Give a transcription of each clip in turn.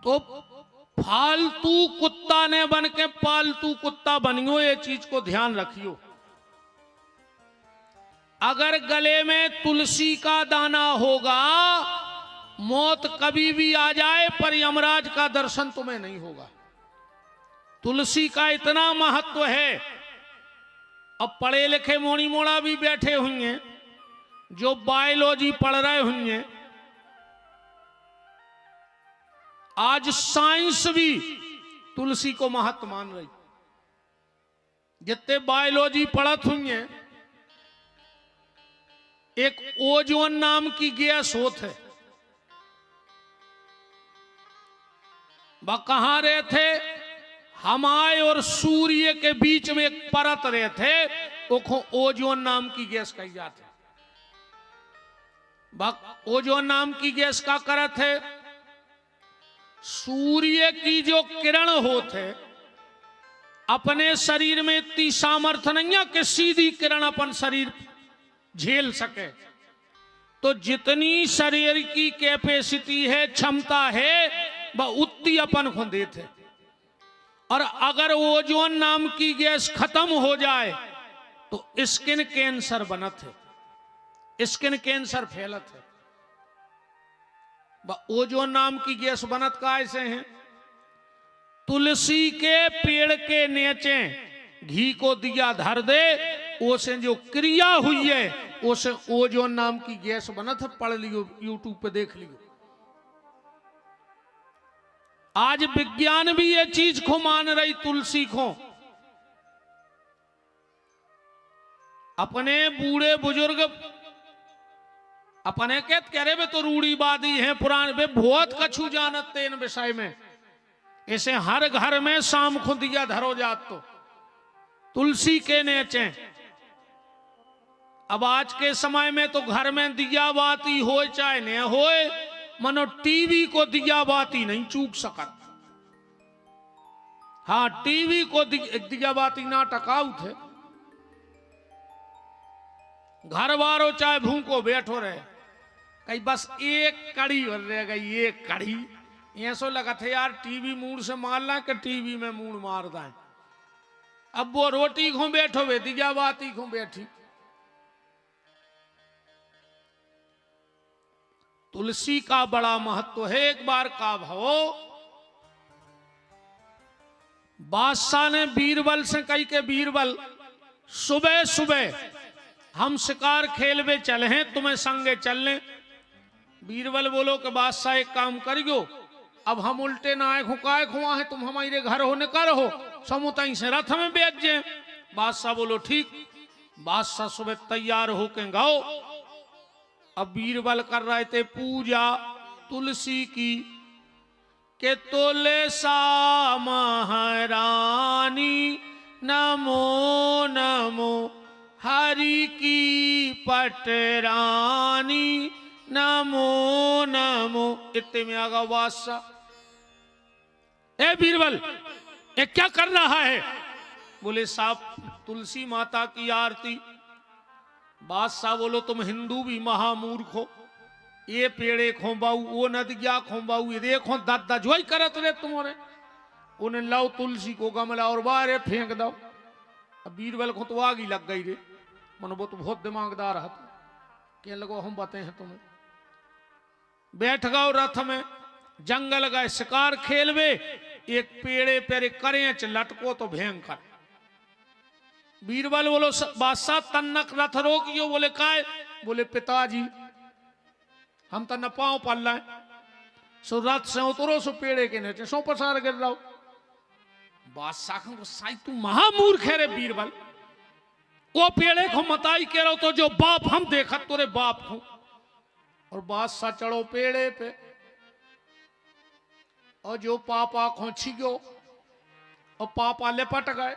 तो फालतू कुत्ता ने बन के पालतू कुत्ता बनियो, ये चीज को ध्यान रखियो। अगर गले में तुलसी का दाना होगा, मौत कभी भी आ जाए पर यमराज का दर्शन तुम्हें नहीं होगा। तुलसी का इतना महत्व है। अब पढ़े लिखे मोनी मोड़ा भी बैठे हुए हैं, जो बायोलॉजी पढ़ रहे हुए, आज साइंस भी तुलसी को महत्व मान रही। जितने बायोलॉजी पढ़त हुई हैं, एक ओजोन नाम की गैस होत है, वह कहां रहे थे, हमारे और सूर्य के बीच में एक परत रहे थे, वो ओजोन नाम की गैस कही जाती है। ओजोन नाम की गैस का करत है, सूर्य की जो किरण होते अपने शरीर में इतनी सामर्थ्य नहीं है कि सीधी किरण अपन शरीर झेल सके। तो जितनी शरीर की कैपेसिटी है, क्षमता है, वह उतनी अपन को देते। और अगर ओजोन नाम की गैस खत्म हो जाए तो स्किन कैंसर बनत है, स्किन कैंसर फैलत है। ओजोन नाम की गैस बनत का ऐसे हैं, तुलसी के पेड़ के नीचे घी को दिया धर दे, उसे जो क्रिया हुई है उसे ओजोन नाम की गैस बनत है। पढ़ लियो, यूट्यूब पे देख लियो। आज विज्ञान भी ये चीज को मान रही, तुलसी को। अपने बूढ़े बुजुर्ग अपने के कह रहे तो रूढ़ीवादी हैं, पुराने वे बहुत कछु जानते इन विषय में। इसे हर घर में शाम को दिया धरो जात तो तुलसी के नीचे। अब आज के समय में तो घर में दिया बाती हो चाहे न होए, मनो टीवी को दिया बाती नहीं चूक सकत। हाँ, टीवी को दिया बाती ना टकाऊ थे। घर वालों चाहे भूखो बैठो रहे, कहीं बस एक कड़ी हो रहेगा, एक कड़ी। ऐसा लगा थे यार टीवी मूड से मारना कि टीवी में मूड मार दें। अब वो रोटी खो बैठो वे दिया बाती खो बैठी। तुलसी का बड़ा महत्व है। एक बार का भाव बादशाह ने बीरबल से कही के बीरबल सुबह सुबह हम शिकार खेलवे चले हैं, तुम्हें संगे चल लें। बीरबल बोलो कि बादशाह एक काम करियो, अब हम उल्टे ना आए खुकाए खुआ है, तुम हमारे घर हो निकर हो, समुताई से रथ में बैठ जाए। बादशाह बोलो ठीक। बादशाह सुबह तैयार होके गाओ। अब बीरबल कर रहे थे पूजा तुलसी की, के तोले सा महारानी नमो नमो, हरि की पटरानी नमो नमो। इतने में आगा बादशाह, ए बीरबल ये क्या कर रहा है? बोले साहब तुलसी माता की आरती। बादशाह बोलो तुम हिंदू भी महामूर्ख हो, ये पेड़े खोबाऊ वो नदिया खोबाऊ, ये देखो दादा जोई करत रे तुम्हारे। उन्हें लाओ तुलसी को गमला और बाहर फेंक दो। अब बीरबल को तो आग ही लग गई रे, मन वो तो बहुत दिमागदार है। क्या लगो हम बातें हैं तुम्हें। बैठ गओ रथ में, जंगल गए शिकार खेलवे। एक पेड़े पेरे करेंच लटको तो भयंकर। बीरबल बोलो बादशाह तन्नक रथ रोकियो। बोले काय? बोले पिताजी हम तो न पाँव पल रहे, सो रथ से उतरो, सो पेड़े के नीचे सो पसार गिर रहा। बादशाह को साई तू महामूर्ख है रे बीरबल, वो पेड़े को मताई कह रहा तो जो बाप हम देखा तोरे बाप को। और बादशाह चढ़ो पेड़े पे, और जो पापा को छिगो और पापा लिपट गए।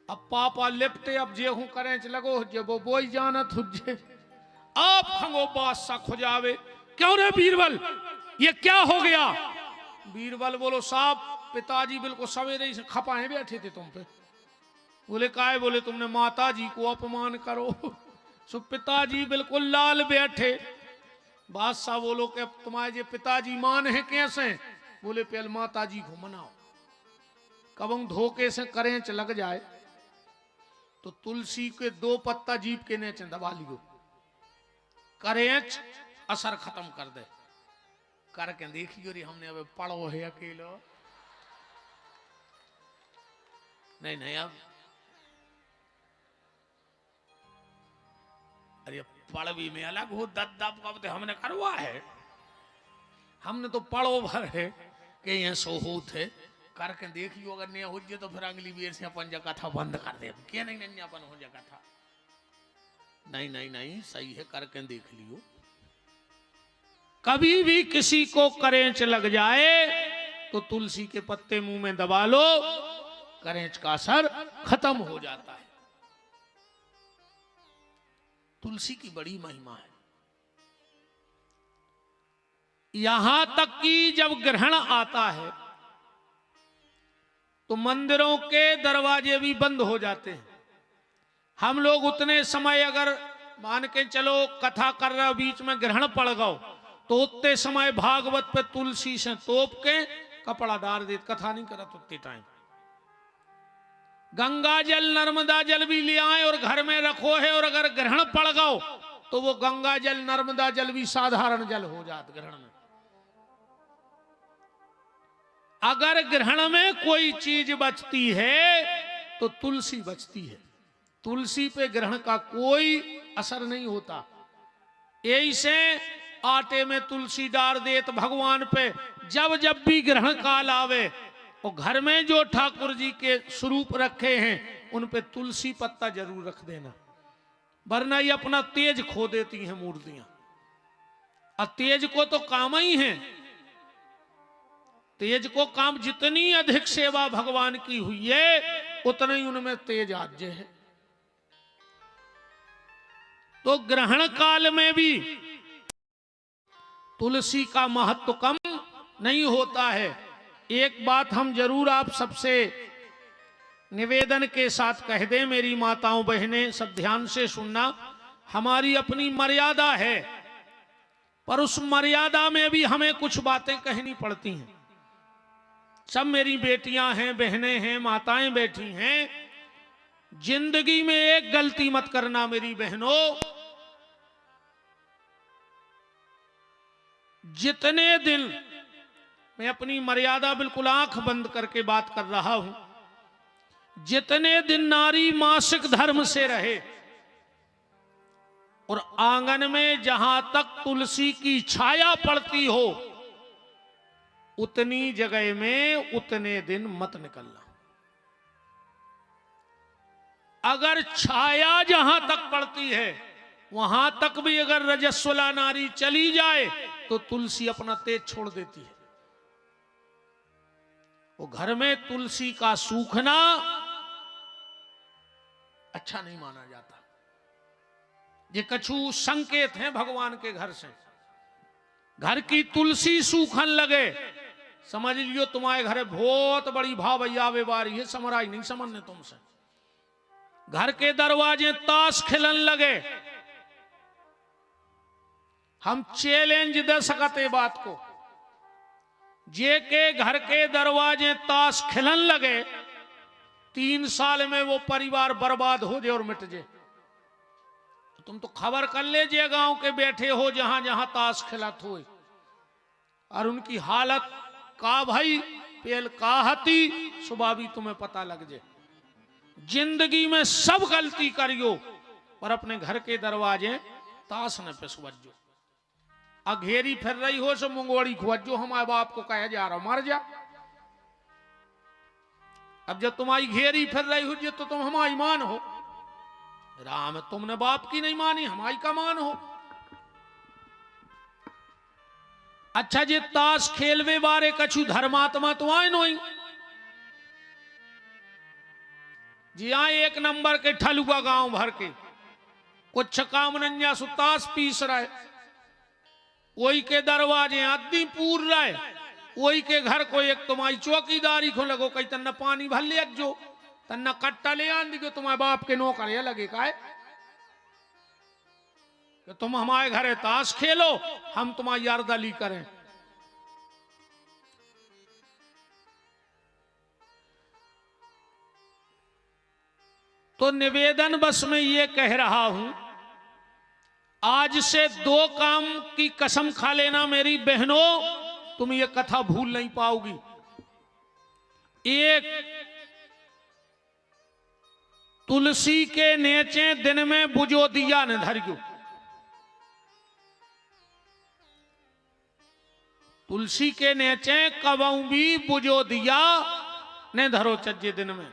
अब पापा लिपटे, अब जे हूं करें लगो जे वो बोई जाना तुझे। आप खंगो बादशाह खुजावे, क्यों रे बीरबल ये क्या हो गया? बीरबल बोलो साहब पिताजी बिल्कुल सवेरे ही से खपाए बैठे थे तुम पे। बोले काय? बोले तुमने माता जी को अपमान करो। सो पिताजी बिल्कुल लाल बैठे। बादशाह बोलो कि तुम्हारे जे पिताजी मान है कैसे? बोले पहले माता जी को मनाओ, कबंग धोखे से करेंच लग जाए तो तुलसी के 2 पत्ता जीप के नीचे दबा लियो, करेंच असर खत्म कर दे। करके देखियो रे, हमने अब पढ़ो है अकेलो, नहीं नहीं अब अरे पड़वी में अलग हो दब कब हमने करवा है, हमने तो पढ़ो भर है कि ये सोहू थे। करके देखियो अगर नहीं हो जाए तो फिर अगली बेर से अपन जगह था बंद कर दे, क्या नहीं नहीं अपन हो जगह था, नहीं नहीं नहीं सही है, करके देख लियो। कभी भी किसी को करेंच लग जाए तो तुलसी के पत्ते मुंह में दबा लो, करेंच का असर खत्म हो जाता है। तुलसी की बड़ी महिमा है, यहां तक कि जब ग्रहण आता है तो मंदिरों के दरवाजे भी बंद हो जाते हैं। हम लोग उतने समय अगर मान के चलो कथा कर रहे हो, बीच में ग्रहण पड़ गओ तो उतने समय भागवत पे तुलसी से तोप के कपड़ा डाल दे, कथा नहीं करत उतने टाइम। गंगा जल नर्मदा जल भी ले आए और घर में रखो है, और अगर ग्रहण पड़ गओ तो वो गंगा जल नर्मदा जल भी साधारण जल हो जात ग्रहण में। अगर ग्रहण में कोई चीज बचती है तो तुलसी बचती है, तुलसी पे ग्रहण का कोई असर नहीं होता। यही से आटे में तुलसी डाल देत भगवान पे, जब जब भी ग्रहण काल आवे और घर में जो ठाकुर जी के स्वरूप रखे हैं उन पे तुलसी पत्ता जरूर रख देना, वरना ये अपना तेज खो देती हैं मूर्तियां। और तेज को तो काम ही है, तेज को काम, जितनी अधिक सेवा भगवान की हुई है उतना ही उनमें तेज आज्य है। तो ग्रहण काल में भी तुलसी का महत्व कम नहीं होता है। एक बात हम जरूर आप सबसे निवेदन के साथ कह दें, मेरी माताओं बहनें सब ध्यान से सुनना, हमारी अपनी मर्यादा है, पर उस मर्यादा में भी हमें कुछ बातें कहनी पड़ती हैं। सब मेरी बेटियां हैं, बहनें हैं, माताएं बैठी हैं, जिंदगी में एक गलती मत करना मेरी बहनों। जितने दिन, मैं अपनी मर्यादा बिल्कुल आंख बंद करके बात कर रहा हूं, जितने दिन नारी मासिक धर्म से रहे और आंगन में जहां तक तुलसी की छाया पड़ती हो उतनी जगह में उतने दिन मत निकलना। अगर छाया जहां तक पड़ती है वहां तक भी अगर रजस्वला नारी चली जाए तो तुलसी अपना तेज छोड़ देती है। वो घर में तुलसी का सूखना अच्छा नहीं माना जाता। ये कछु संकेत हैं भगवान के घर से। घर की तुलसी सूखन लगे समझ लियो तुम्हारे घर बहुत बड़ी भावैया बेबारी है, समराई नहीं समझने तुमसे। घर के दरवाजे ताश खिलन लगे, हम चैलेंज दे सकते बात को, जे के घर के दरवाजे ताश खिलन लगे 3 साल में वो परिवार बर्बाद हो जाए और मिट जाए। तुम तो खबर कर ले जे गांव के बैठे हो जहां जहां ताश खिलत हो और उनकी हालत का भाई पेल का हती सुबह भी तुम्हें पता लग जाए। जिंदगी में सब गलती करियो पर अपने घर के दरवाजे ताश न पे सुबजो। अघेरी फिर रही हो सो मुंगोड़ी खुवजो, हमारे बाप को कहे जा रहा मर जा। अब जब तुम्हारी घेरी फिर रही हो तो तुम हमारी मान हो, राम तुमने बाप की नहीं मानी हमारी का मान हो। अच्छा जे ताश खेलवे बारे कछु धर्मात्मा तो आए नोई जी, आए 1 नंबर के ठलुआ गांव भर के कुछ काम नंजा सुताश पीस रहे, कोई के दरवाजे आदमी पूर रहे, कोई के घर को एक तुम्हारी चौकीदारी को लगो, कहीं तन्ना पानी भर ले जो तन्ना कट्टा ले आन दियो तुम्हारे बाप के नौकर ये लगे का है कि तुम हमारे घरे ताश खेलो हम तुम्हारी यारदली करें। तो निवेदन बस में ये कह रहा हूं, आज से 2 काम की कसम खा लेना मेरी बहनों, तुम ये कथा भूल नहीं पाओगी। एक, तुलसी के नीचे दिन में बुझो दिया न धरियो। तुलसी के नीचे कबऊ भी बुझो दिया न धरो चज्जे दिन में।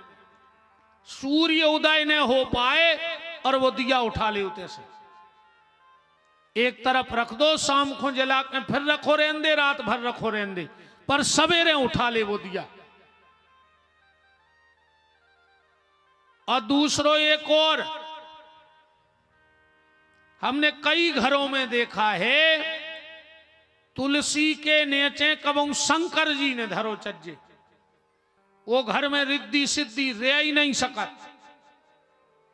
सूर्य उदय न हो पाए और वो दिया उठा ले उते से, एक तरफ रख दो, शाम को जला के फिर रखो रहने, रात भर रखो रहने, पर सवेरे उठा ले वो दिया। और दूसरो एक और, हमने कई घरों में देखा है, तुलसी के नीचे कबू शंकर जी ने धरो चज्जे, वो घर में रिद्धि सिद्धि रह ही नहीं सकत,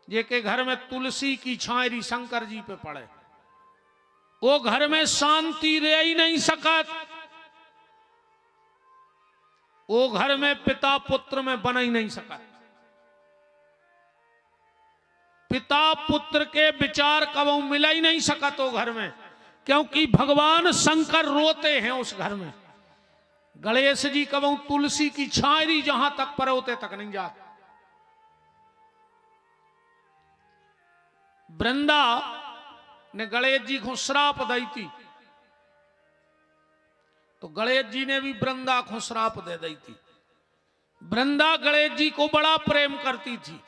जे के घर में तुलसी की छायरी शंकर जी पे पड़े, वो घर में शांति रह ही नहीं सकत, वो घर में पिता पुत्र में बन ही नहीं सकत। पिता पुत्र के विचार कबू मिल ही नहीं सकत वो घर में, क्योंकि भगवान शंकर रोते हैं उस घर में। गणेश जी कबू तुलसी की छायरी जहां तक परोते तक नहीं जाते। वृंदा ने गणेश जी को श्राप दी थी, तो गणेश जी ने भी वृंदा को श्राप दे दी थी। वृंदा गणेश जी को बड़ा प्रेम करती थी।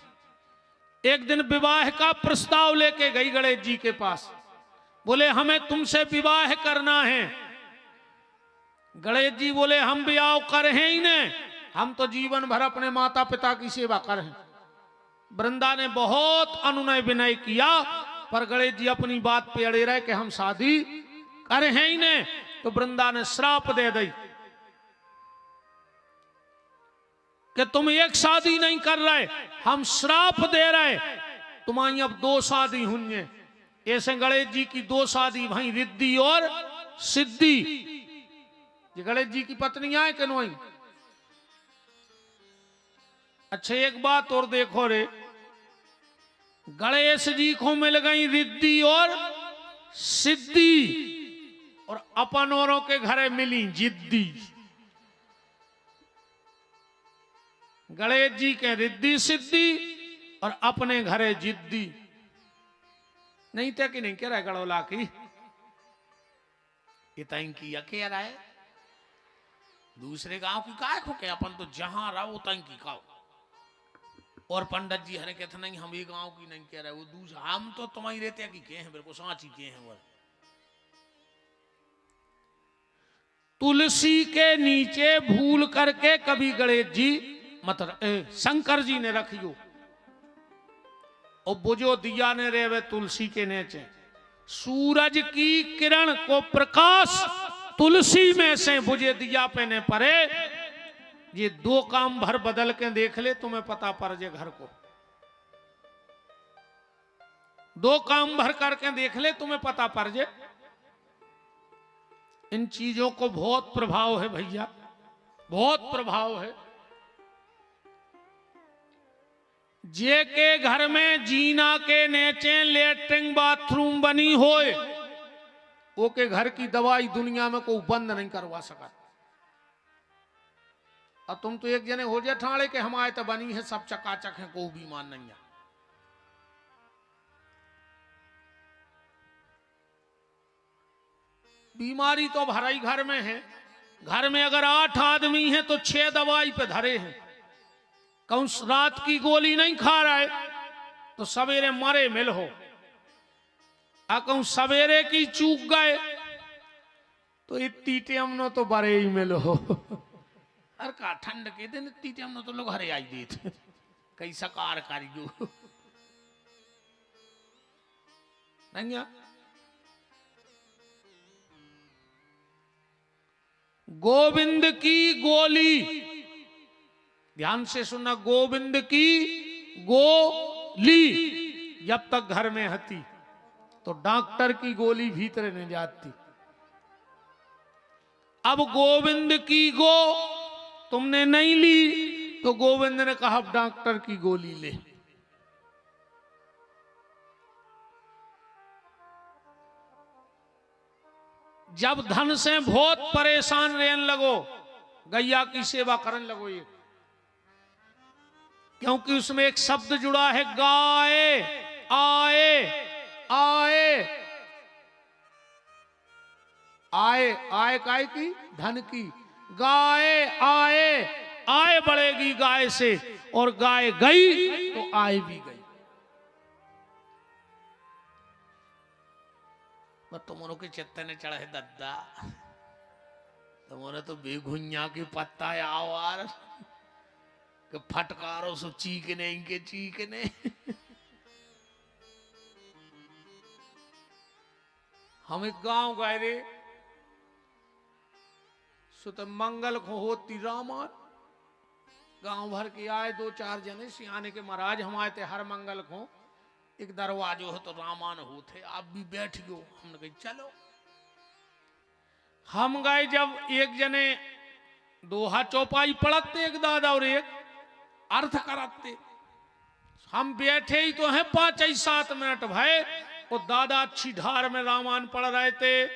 एक दिन विवाह का प्रस्ताव लेके गई गणेश जी के पास, बोले हमें तुमसे विवाह करना है। गणेश जी बोले हम ब्याह कर हैं ही नहीं, हम तो जीवन भर अपने माता पिता की सेवा कर हैं। वृंदा ने बहुत अनुनय विनय किया, पर गणेश जी अपनी बात पे अड़े रहे कि हम शादी कर हैं ही नहीं। तो वृंदा ने श्राप दे दी कि तुम एक शादी नहीं कर रहे, हम श्राप दे रहे, तुम्हारी अब 2 शादी होंगे। ऐसे गणेश जी की 2 शादी भाई, रिद्धि और सिद्धि। ये गणेश जी की पत्नियां हैं कि नहीं? अच्छा एक बात और देखो रे, गणेश जी को मिल गई रिद्धि और सिद्धि, और अपन औरों के घरे मिली जिद्दी। गणेश जी के रिद्धि सिद्धि और अपने घरे जिद्दी। नहीं थे कि नहीं कह रहा है गड़ोला की, इतनी की कह रहा है, दूसरे गांव की काय खो के, अपन तो जहां रहो उतनी की खाओ। और पंडित जी हरे कहते नहीं हम ये गांव की नहीं कह रहे, वो दूसरा हम तो तुम्हारी रहते हैं कि के हैं, मेरे को सांची के हैं। वो तुलसी के नीचे भूल करके कभी गणेश जी मतलब शंकर जी ने रखियो, और बुझो दिया ने रेवे तुलसी के नीचे। सूरज की किरण को प्रकाश तुलसी में से बुझे दिया पे ने परे। ये 2 काम भर बदल के देख ले, तुम्हें पता पड़ जाए घर को। 2 काम भर करके देख ले, तुम्हें पता पड़ जाए। इन चीजों को बहुत प्रभाव है भैया, बहुत प्रभाव है। जे के घर में जीना के नीचे लेटरिंग बाथरूम बनी होए, वो के घर की दवाई दुनिया में कोई बंद नहीं करवा सका। और तुम तो एक जने हो जाए ठाणे के हमारे तो बनी है, सब चकाचक है, कोई बीमार नहीं है। बीमारी तो भराई घर में है। घर में अगर 8 आदमी हैं तो 6 दवाई पे धरे हैं। कहूं रात की गोली नहीं खा रहा है तो सवेरे मरे मिल हो, कहूं सवेरे की चूक गए तो इतनी टेमनो तो बड़े ही मिल हो। अरे का ठंड के दिन इतनी टेमनो तो लोग हरे आई देते कई सकार कारियो नहीं। गोविंद की गोली, ध्यान से सुनना, गोविंद की गोली जब तक घर में हती तो डॉक्टर की गोली भीतर नहीं जाती। अब गोविंद की गो तुमने नहीं ली तो गोविंद ने कहा अब डॉक्टर की गोली ले। जब धन से बहुत परेशान रहने लगो, गैया की सेवा करने लगो ये, क्योंकि उसमें एक शब्द जुड़ा है, गाय आए आए आए, आय काय की, धन की, गाय आए आय बढ़ेगी गाय से, और गाय गई तो आय भी गई। तुमने के चित्त ने चढ़े दद्दा, तुमने तो बेघुइया की पत्ता आवार कि फटकारो सो चीकने इनके चीकने। हम एक गांव गए रे, सुत मंगल को होती रामान, गांव भर के आए 2-4 जने सियाने के महाराज, हम आए थे हर मंगल को, एक दरवाजो है तो रामान होते, आप भी बैठ गयो। हमने कही चलो, हम गए, जब एक जने दोहा चौपाई पढ़ते, एक दादा और एक अर्थ कराते, हम बैठे ही तो हैं 5-7 मिनट भय, और दादा अच्छी धार में रामायण पढ़ रहे थे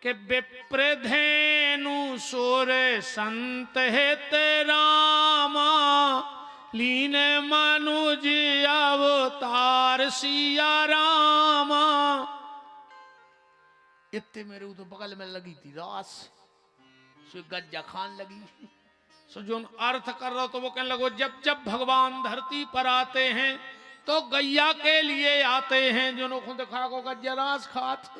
कि विप्रधेनु सुर संत हित रामा, लीन मनुज अवतार सिया रामा। इतने मेरे तो बगल में लगी थी रास, सो गज्जा खान लगी, सो जो अर्थ कर रहा तो वो कहने लगो, जब जब भगवान धरती पर आते हैं तो गैया के लिए आते हैं, जो को दिखा को गज्जा रास खात।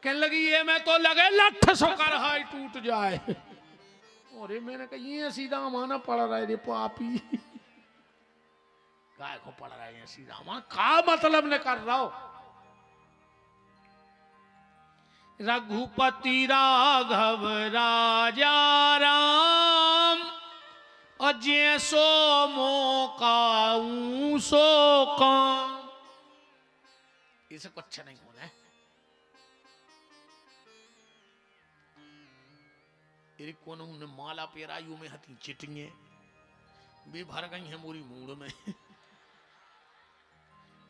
कहने लगी ये मैं तो लगे लठ सो कर हाय टूट जाए। अरे मैंने कहा ये सीधा माना पड़ रहा है रे पापी, गाय को पड़ रहा है सीधा माना, का मतलब ने कर रहा हो। रघुपति राघव राजा राम, और जैसो मौका सो काम, इसे कुछ नहीं होना है। कौन ने माला पेरायु में हती चिटिंगे भी भर गई है मोरी मूड में।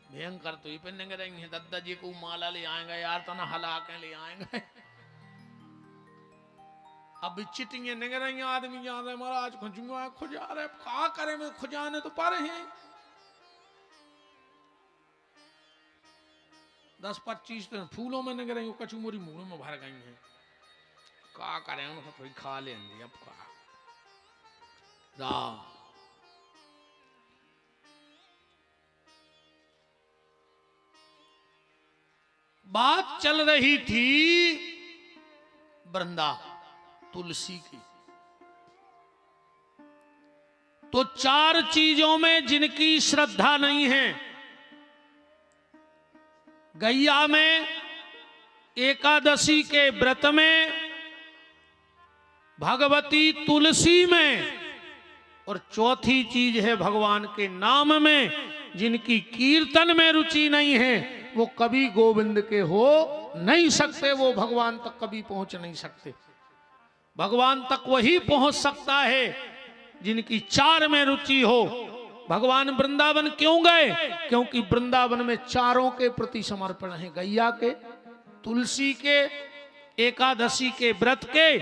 भयंकर तो ये पहनेंगे रहेंगे, दद्दा जी को माला ले आएंगे यार, तो ना हला के ले आएंगे। अब चिटिंगे निगे रही आदमी जा रहे महाराज खुजुआ खुजा रहे, का करे में खुजाने तो पा रहे हैं। 10-25 दिन फूलों में निगे रही, कछु मोरी मूड में भर गई है, का करें उनको थोड़ी खा लेंगे। अब का राम बात चल रही थी वृंदा तुलसी की, तो 4 चीजों में जिनकी श्रद्धा नहीं है, गैया में, एकादशी के व्रत में, भगवती तुलसी में, और चौथी चीज है भगवान के नाम में। जिनकी कीर्तन में रुचि नहीं है वो कभी गोविंद के हो नहीं सकते, वो भगवान तक कभी पहुंच नहीं सकते। भगवान तक वही पहुंच सकता है जिनकी 4 में रुचि हो। भगवान वृंदावन क्यों गए? क्योंकि वृंदावन में चारों के प्रति समर्पण है, गैया के, तुलसी के, एकादशी के व्रत के,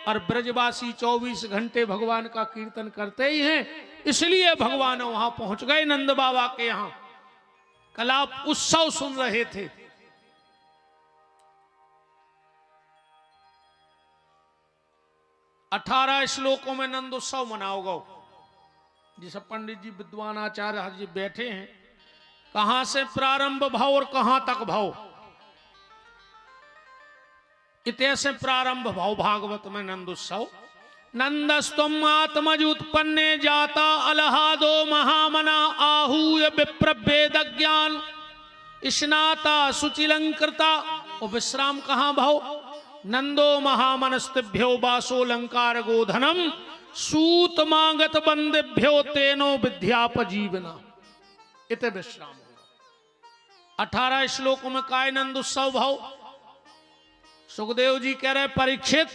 और ब्रजवासी 24 घंटे भगवान का कीर्तन करते ही हैं। इसलिए भगवान वहां पहुंच गए नंद बाबा के यहां। कल आप उत्सव सुन रहे थे, 18 श्लोकों में नंद उत्सव मनाओगे। जिस पंडित जी विद्वान आचार्य हर जी बैठे हैं, कहां से प्रारंभ भाव और कहां तक भाव, इतने से प्रारंभ भाव भागवत में नंद उत्सव। नंदस्तुम आत्मज उत्पन्ने जाता अलहादो महामना आहूय विप्रभेद ज्ञान स्नाता सुचिलंकृता। और विश्राम कहां भाव? नंदो महामनस्तिभ्यो बासो लंकार गोधनम सूत मांगत बंदिभ्यो तेनो विद्यापजीवना। इत विश्राम होगा। 18 श्लोकों में काय नंद उत्सव भाव। सुखदेव जी कह रहे परीक्षित,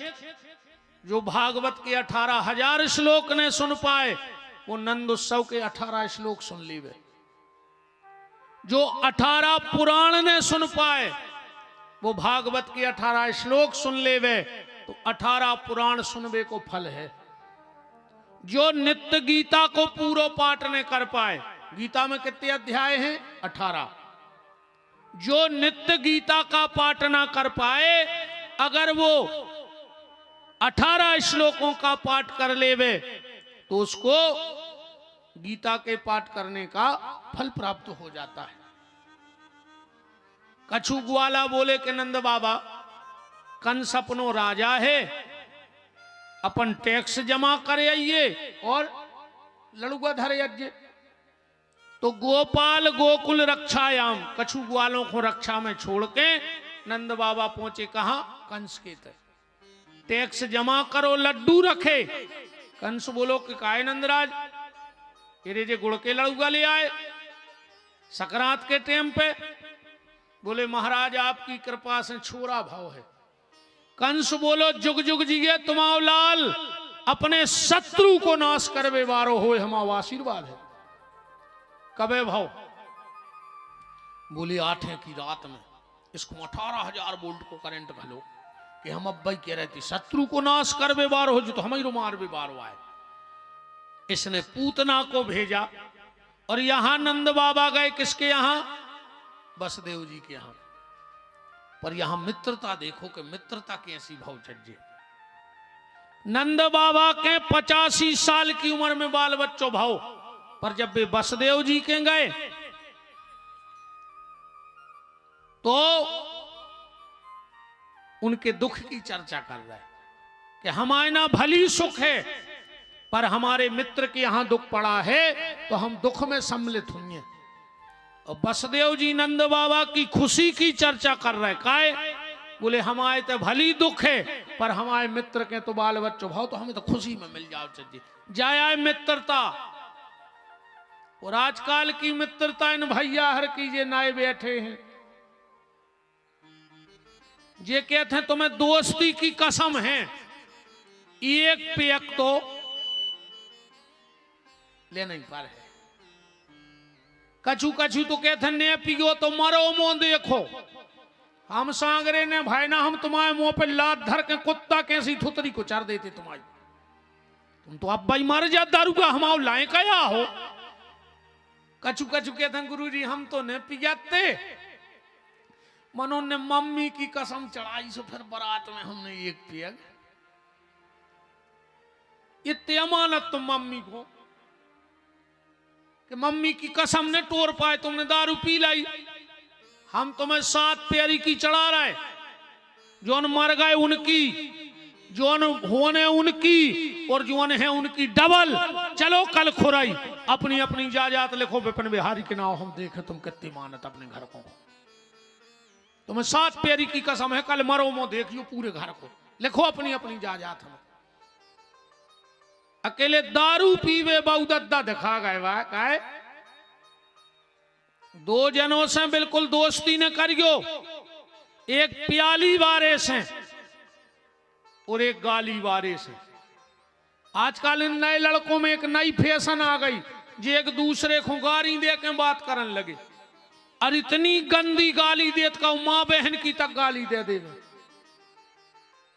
जो भागवत के 18,000 श्लोक ने सुन पाए वो नंद उत्सव के 18 श्लोक सुन लीवे। जो 18 पुराण ने सुन पाए वो भागवत के 18 श्लोक सुन लेवे तो 18 पुराण सुनवे को फल है। जो नित्य गीता को पूरा पाठ न कर पाए, गीता में कितने अध्याय हैं? 18। जो नित्य गीता का पाठ ना कर पाए, अगर वो 18 श्लोकों का पाठ कर लेवे तो उसको गीता के पाठ करने का फल प्राप्त हो जाता है। कछु ग्वाला बोले कि नंद बाबा, कंस अपनो राजा है, अपन टैक्स जमा करे आइए और लड़ुआ धरे यज्ञ। तो गोपाल गोकुल रक्षायाम, कछु ग्वालों को रक्षा में छोड़ के नंद बाबा पहुंचे कहां? कंस के तय। टैक्स जमा करो, लड्डू रखे। कंस बोलो कि काय नंदराज, तेरे जे गुड़ के लड़ुआ ले आए सकरात के टाइम पे? बोले महाराज आपकी कृपा से छोरा भाव है। कंस बोलो जुग जुग जिगे तुम्हाओ लाल, अपने शत्रु को नाश करवे वारो होए हमारा आशीर्वाद है। कबे भाव? बोले 8 की रात में इसको 18,000 वोल्ट को करंट घलो कि हम अब भाई कह रहे थे शत्रु को नाश करवे वारो हो जो तो हमारी मार भी बारो आए। इसने पूतना को भेजा और यहां नंद बाबा गए किसके यहां? वसुदेव जी के यहां। पर यहां मित्रता देखो कि मित्रता कैसी भाव चज्जे। नंद बाबा के 85 साल की उम्र में बाल बच्चों भाव, पर जब वे वसुदेव जी के गए तो उनके दुख की चर्चा कर रहे कि हमारे ना भली सुख है, पर हमारे मित्र के यहां दुख पड़ा है तो हम दुख में सम्मिलित हुए। और वसुदेव जी नंद बाबा की खुशी की चर्चा कर रहे। काहे? बोले हमारे तो भली दुख है, पर हमारे मित्र के तो बाल बच्चों भाव, तो हमें तो खुशी में मिल जाओ चज्जी। जाए मित्रता। और आजकल की मित्रता इन भैया हर कीजिए नए बैठे हैं, ये कहते हैं तुम्हें दोस्ती की कसम है, एक पेक तो ले नहीं पा रहे। कछु कछु तो कहते हैं ने पियो तो मरो मुंह देखो। हम सांगरे ने भाई ना हम तुम्हारे मुंह पे लात धर के कुत्ता कैसी थुतरी को चर देते तुम्हारी। तुम तो अब भाई मर जा दारू का हमाओ लाए कया हो। कछु कछु कहते हैं गुरु जी हम तो ने पियाते, मनो ने मम्मी की कसम चढ़ाई सो फिर बारात में हमने एक पिया। इतनी अमानत तुम मम्मी को कि मम्मी की कसम ने तोड़ पाए, तुमने दारू पी लाई। हम तुम्हें 7 प्यारी की चढ़ा रहे, जोन मर गए उनकी, जोन होने उनकी और जोन है उनकी डबल। चलो कल खुराई अपनी अपनी जायदाद लिखो विपिन बिहारी के नाम, हम देखें तुम कितनी मानत अपने घर को। तुम्हें 7 प्यारी की कसम है, कल मरो मो देखियो पूरे घर को, लिखो अपनी अपनी जायदाद में। अकेले दारू पीवे बहुदद्दा दिखा गए वाह काहे? 2 जनों से बिल्कुल दोस्ती न करियो, एक प्याली वारे से और एक गाली वारे से। आजकल इन नए लड़कों में एक नई फैशन आ गई, जो एक दूसरे को गाली दे के बात करने लगे। और इतनी गंदी गाली देत का माँ बहन की तक गाली दे देवे।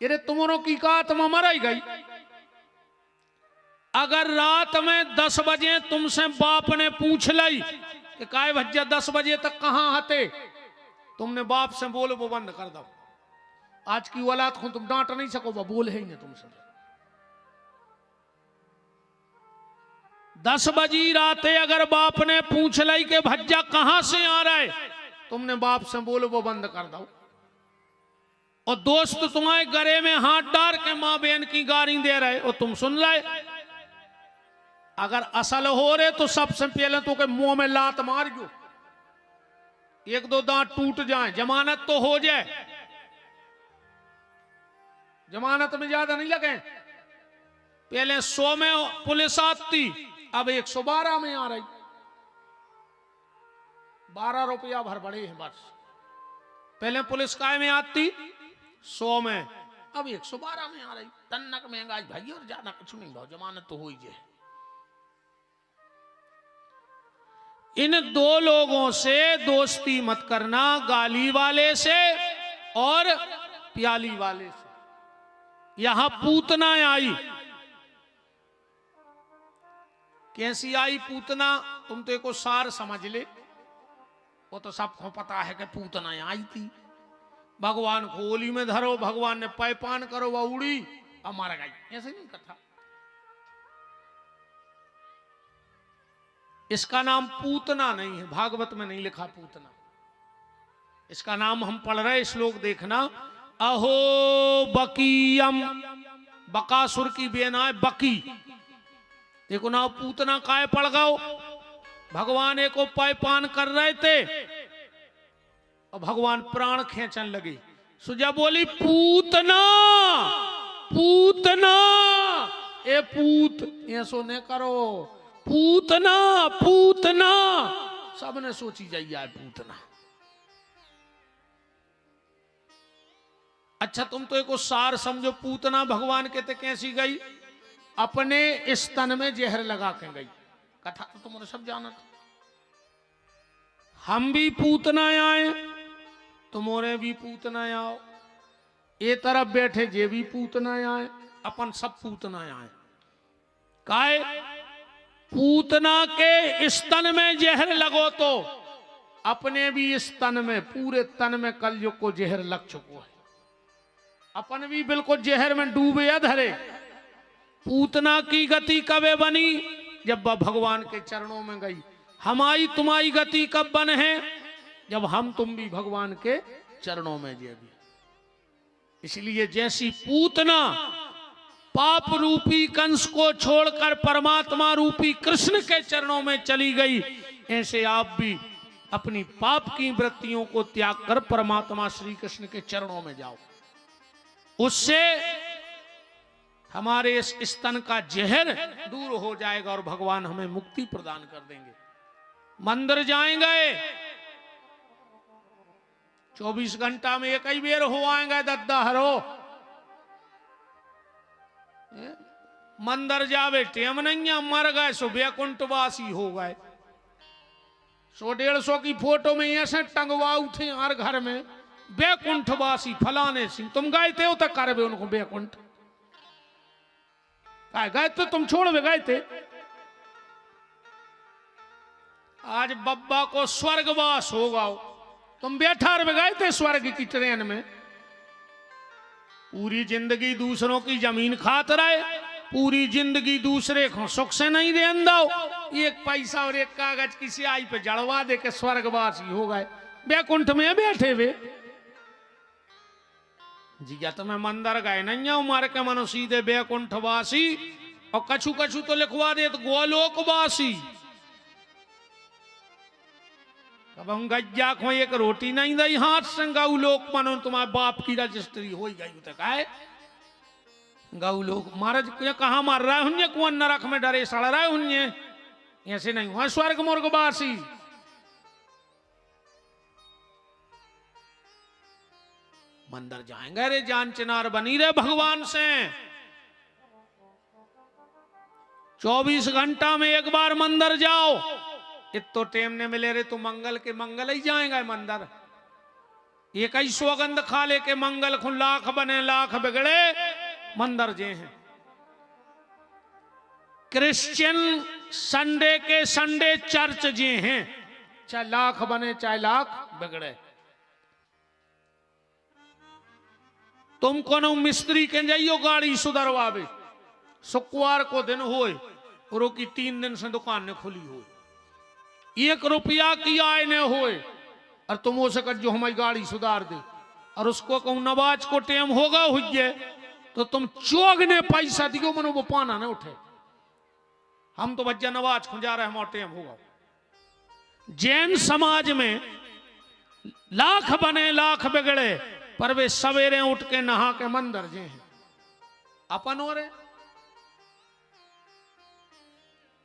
अरे तुम्हारों की कात में मर गई। अगर रात में 10 बजे तुमसे बाप ने पूछ लाई कि काय भज्जा 10 बजे तक कहां हते, तुमने बाप से बोल वो बंद कर दो। आज की औलाद को तुम डांट नहीं सको, वो बोल है ही नहीं तुमसे। 10 बजी राते अगर बाप ने पूछ लाई कि भज्जा कहां से आ रहा है, तुमने बाप से बोल वो बंद कर दो। और दोस्त तुम्हारे गले में हाथ डाल के मां बहन की गाली दे रहे और तुम सुन रहे। अगर असल हो रहे तो सबसे पहले तो के मुंह में लात मार जो, 1-2 दांत टूट जाए, जमानत तो हो जाए। जमानत में ज्यादा नहीं लगे। पहले 100 में पुलिस आती, अब 112 में आ रही। 12 रुपया भर बड़े हैं बस। पहले पुलिस काय में आती 100 में, अब 112 में आ रही। तन्नक महंगाई भाई और ज्यादा कुछ नहीं भाव, जमानत तो हो ही जाए। इन 2 लोगों से दोस्ती मत करना, गाली वाले से और प्याली वाले से। यहां पूतना आई। कैसी आई पूतना? तुम तो एको सार समझ ले, वो तो सबको पता है कि पूतना आई थी। भगवान को ओली में धरो, भगवान ने पैपान करो, वह उड़ी और मर गई। ऐसे नहीं कथा। इसका नाम पूतना नहीं है, भागवत में नहीं लिखा पूतना। इसका नाम हम पढ़ रहे श्लोक देखना, अहो बकीयम। बकासुर की बेना है बकी। देखो ना, पूतना काय पड़ गओ। भगवान एको पैपान कर रहे थे और भगवान प्राण खींचन लगे। सुजा बोली पूतना, पूतना, ए पूत, ऐसो न करो, पूतना, पूतना। सबने सोची जाइए पूतना। अच्छा तुम तो एको सार समझो, पूतना भगवान कहते कैसी गई? अपने स्तन में जहर लगा के गई। कथा तो तुमने सब जाना था। हम भी पूतना आए, तुम्हारे भी पूतना आओ। ये तरफ बैठे जे भी पूतना आए, अपन सब पूतना आए। काहे? पूतना के स्तन में जहर लगो तो अपने भी स्तन में, पूरे तन में कलयुग को जहर लग चुको है। अपन भी बिल्कुल जहर में डूबे या धरे। पूतना की गति कबे बनी? जब वह भगवान के चरणों में गई। हमारी तुम्हारी गति कब बन है? जब हम तुम भी भगवान के चरणों में जे भी। इसलिए जैसी पूतना पाप रूपी कंस को छोड़कर परमात्मा रूपी कृष्ण के चरणों में चली गई, ऐसे आप भी अपनी पाप की वृत्तियों को त्याग कर परमात्मा श्री कृष्ण के चरणों में जाओ। उससे हमारे इस स्तन का जहर दूर हो जाएगा और भगवान हमें मुक्ति प्रदान कर देंगे। मंदिर जाएंगे 24 घंटा में एक ही बेर हो आएंगे दद्दा हरो। मंदिर जावे टेम नहीं है, मर गए सो बैकुंठवासी हो गए। 100-150 की फोटो में ऐसे टंगवाऊ थे हर घर में, बैकुंठवासी फलाने सिंह। तुम गए थे तक कर उनको बैकुंठ गए तो तुम छोड़ भी गए थे। आज बब्बा को स्वर्गवास होगा। तुम बैठा रह गए थे स्वर्ग की ट्रेन में। पूरी जिंदगी दूसरों की जमीन खात रहे, पूरी जिंदगी दूसरे को सुख से नहीं दे दो। एक पैसा और एक कागज की स्याही पे जड़वा दे के स्वर्गवासी हो गए, बैकुंठ में बैठे हुए। जिया तो मैं मंदिर गए नहीं हूं, मार के मनो सीधे बैकुंठवासी। और कछु कछु तो लिखवा दे तो गोलोकवासी। अब हम गज्जा को एक रोटी नहीं दई हाथ से गौ लोक मनो तुम्हारे बाप की रजिस्ट्री हो गई तक आए। गौ लोक महाराज कहा मार रहा है कुआं नरक में डरे सड़ रहा है। ऐसे नहीं हुआ स्वर्ग मुर्गवासी। मंदिर जाएंगे रे जान चिनार बनी रे भगवान से। 24 घंटा में एक बार मंदिर जाओ। इतो टेम ने मिले रे तो मंगल के मंगल ही जाएंगे मंदिर। एक ही सौगंध खा ले के मंगल खुन लाख बने लाख बिगड़े मंदिर जे हैं। क्रिश्चियन संडे के संडे चर्च जे हैं, चाहे लाख बने चाहे लाख बिगड़े। तुम कोनो मिस्त्री के जाइयो गाड़ी सुधरवावे, शुक्रवार को दिन होए और की 3 दिन से दुकान ने खुली हो, 1 रुपया की आय ने होए और तुम हो सकर जो हमारी गाड़ी सुधार दे। और उसको कहूं नवाज को टेम होगा हुई तो तुम चौग ने पैसा दियो मनो वो पाना न उठे। हम तो बच्चा नवाज खुंजा रहे हमारा टेम होगा। जैन समाज में लाख बने लाख बिगड़े, पर वे सवेरे उठ के नहा के मंदिर जे हैं। अपन हो रहे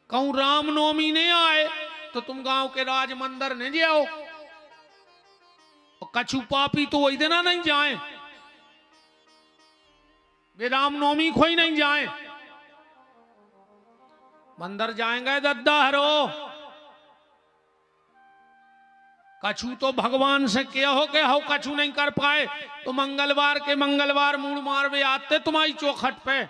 कहूं रामनवमी नहीं आए तो तुम गांव के राज मंदिर नहीं जाओ। और कछु पापी तो वही देना नहीं जाए, वे रामनवमी को ही नहीं जाए। मंदिर जाएंगे दद्दा हरो। कछु तो भगवान से क्या हो के हो कछु नहीं कर पाए तो मंगलवार के मंगलवार मूड मारवे आते तुम्हारी चौखट पे।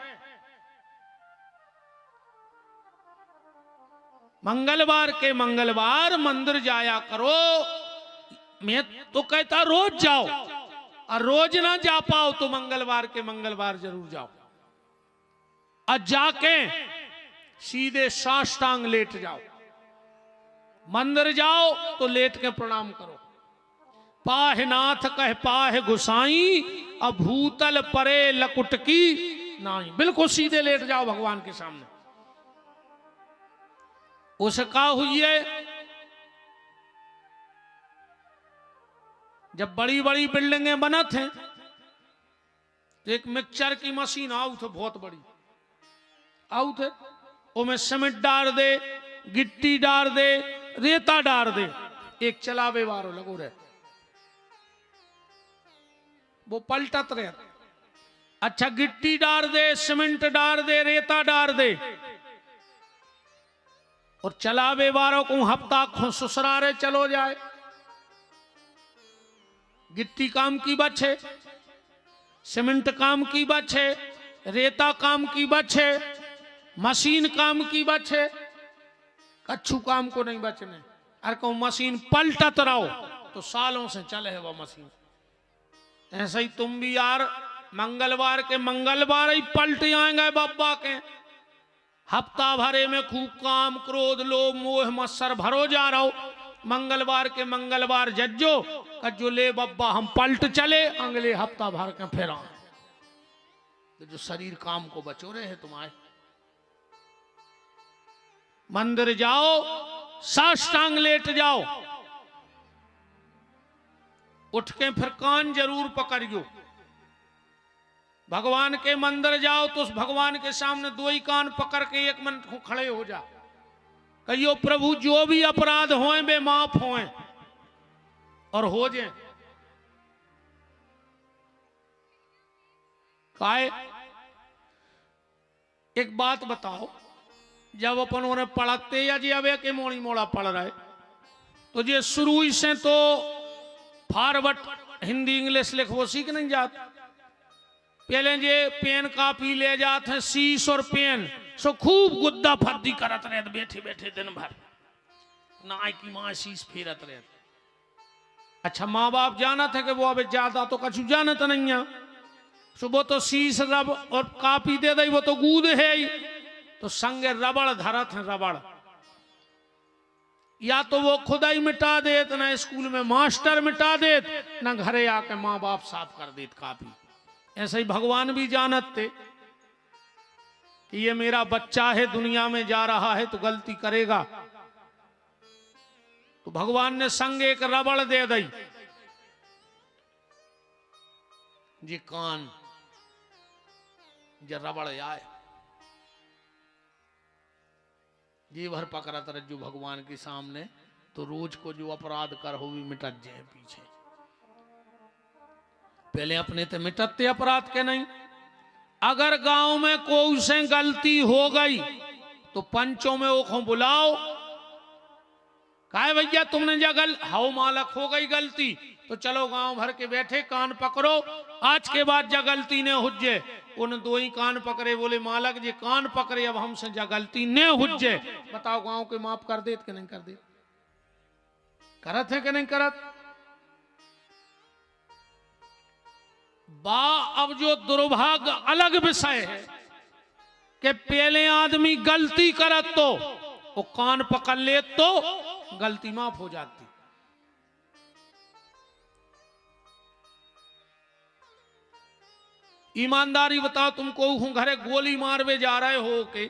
मंगलवार के मंगलवार मंदिर जाया करो। मैं तो कहता रोज जाओ, और रोज ना जा पाओ तो मंगलवार के मंगलवार जरूर जाओ, और जाके सीधे साष्टांग लेट जाओ। मंदिर जाओ तो लेट के प्रणाम करो। पाहे नाथ कह पाहे गुसाई, अब भूतल परे लकुट की नाई। बिल्कुल सीधे लेट जाओ भगवान के सामने। उसका हुई है जब बड़ी बड़ी बिल्डिंगें बना थे तो एक मिक्सचर की मशीन आउट है, बहुत बड़ी आउट है। उसमें सीमेंट डाल दे, गिट्टी डाल दे, रेता डाल दे, एक चलावे वारो लगो रहे, वो पलटत रहे। अच्छा गिट्टी डाल दे, सीमेंट डाल दे, रेता डाल दे, और चलावे वारों को हफ्ता खो ससुरारे चलो जाए। गिट्टी काम की बचे, सीमेंट काम की बचे, रेता काम की बचे, मशीन काम की बचे, कच्छु काम को नहीं बचने। अरे को मशीन पलटत रहो तो सालों से चले है वो मशीन। ऐसे ही तुम भी यार मंगलवार के मंगलवार ही पलट आएंगे बाबा के। हफ्ता भरे में खूब काम क्रोध लोभ मोह मत्सर भरो जा रहो। मंगलवार के मंगलवार जज्जो कज्जो ले बब्बा हम पलट चले अगले हफ्ता भर के फिर आए। तो जो शरीर काम को बचो रहे हैं तुम्हारे। मंदिर जाओ साष्टांग लेट जाओ, उठ के फिर कान जरूर पकड़ियो। भगवान के मंदिर जाओ तो उस भगवान के सामने दो ही कान पकड़ के एक मिनट को खड़े हो जा, कहियो प्रभु जो भी अपराध होए वे माफ होए और हो जाए। काहे एक बात बताओ, जब अपन उन्हें पढ़ते या जी अवे के मोड़ी मोड़ा पढ़ रहे तो जे शुरू से तो फॉरवर्ड हिंदी इंग्लिश लिखो सीख नहीं जाते। पहले जे पेन कापी ले जाते हैं शीश और पेन सो खूब गुद्दा फद्दी करत रहे बैठे बैठे दिन भर ना की माँ शीश फेरत रहे। अच्छा माँ बाप जाना था कि वो अब ज्यादा तो कछु जानत नहीं है। सुबह तो शीश रब और कापी दे दई वो तो गूद है ही, तो संगे रबड़ धरत है रबड़। या तो वो खुदा ही मिटा देत ना स्कूल में मास्टर मिटा देत ना घरे आके माँ बाप साफ कर देत कापी। ऐसे ही भगवान भी जानत थे कि ये मेरा बच्चा है दुनिया में जा रहा है तो गलती करेगा, तो भगवान ने संगे एक रबड़ दे दी। जी कान जे रबड़ आए जी भर पकड़त रज्जू भगवान के सामने, तो रोज को जो अपराध कर हो भी मिटत जाए पीछे। पहले अपने तो मिटते अपराध के नहीं। अगर गांव में कोई से गलती हो गई तो पंचों में वो बुलाओ, कहे भैया तुमने जगल हाउ मालक हो गई गलती तो चलो गांव भर के बैठे कान पकड़ो, आज के बाद जा गलती ने हुज्जे। उन दो ही कान पकड़े, बोले मालक जी कान पकड़े अब हमसे जा गलती ने हुज्जे, बताओ गांव के माफ कर देत कि नहीं कर देत? करत है कि नहीं करत? बा अब जो दुर्भाग्य अलग विषय है कि पहले आदमी गलती करत तो वो कान पकड़ ले तो गलती माफ हो जाती। ईमानदारी बताओ, तुमको हूं घरे गोली मारवे जा रहे हो के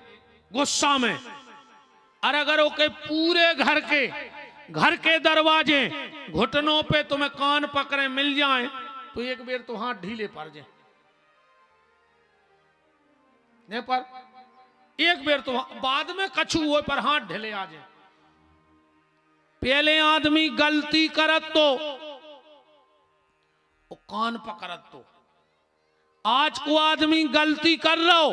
गुस्सा में, और अगर ओके पूरे घर के दरवाजे घुटनों पे तुम्हें कान पकड़े मिल जाए तो एक बेर तो हाथ ढीले पड़ जाए, नहीं पर एक बेर तो बाद में कछु हो पर हाथ ढीले आ जाए। पहले आदमी गलती करत तो वो कान पकड़त तो, आज को आदमी गलती कर रहा हो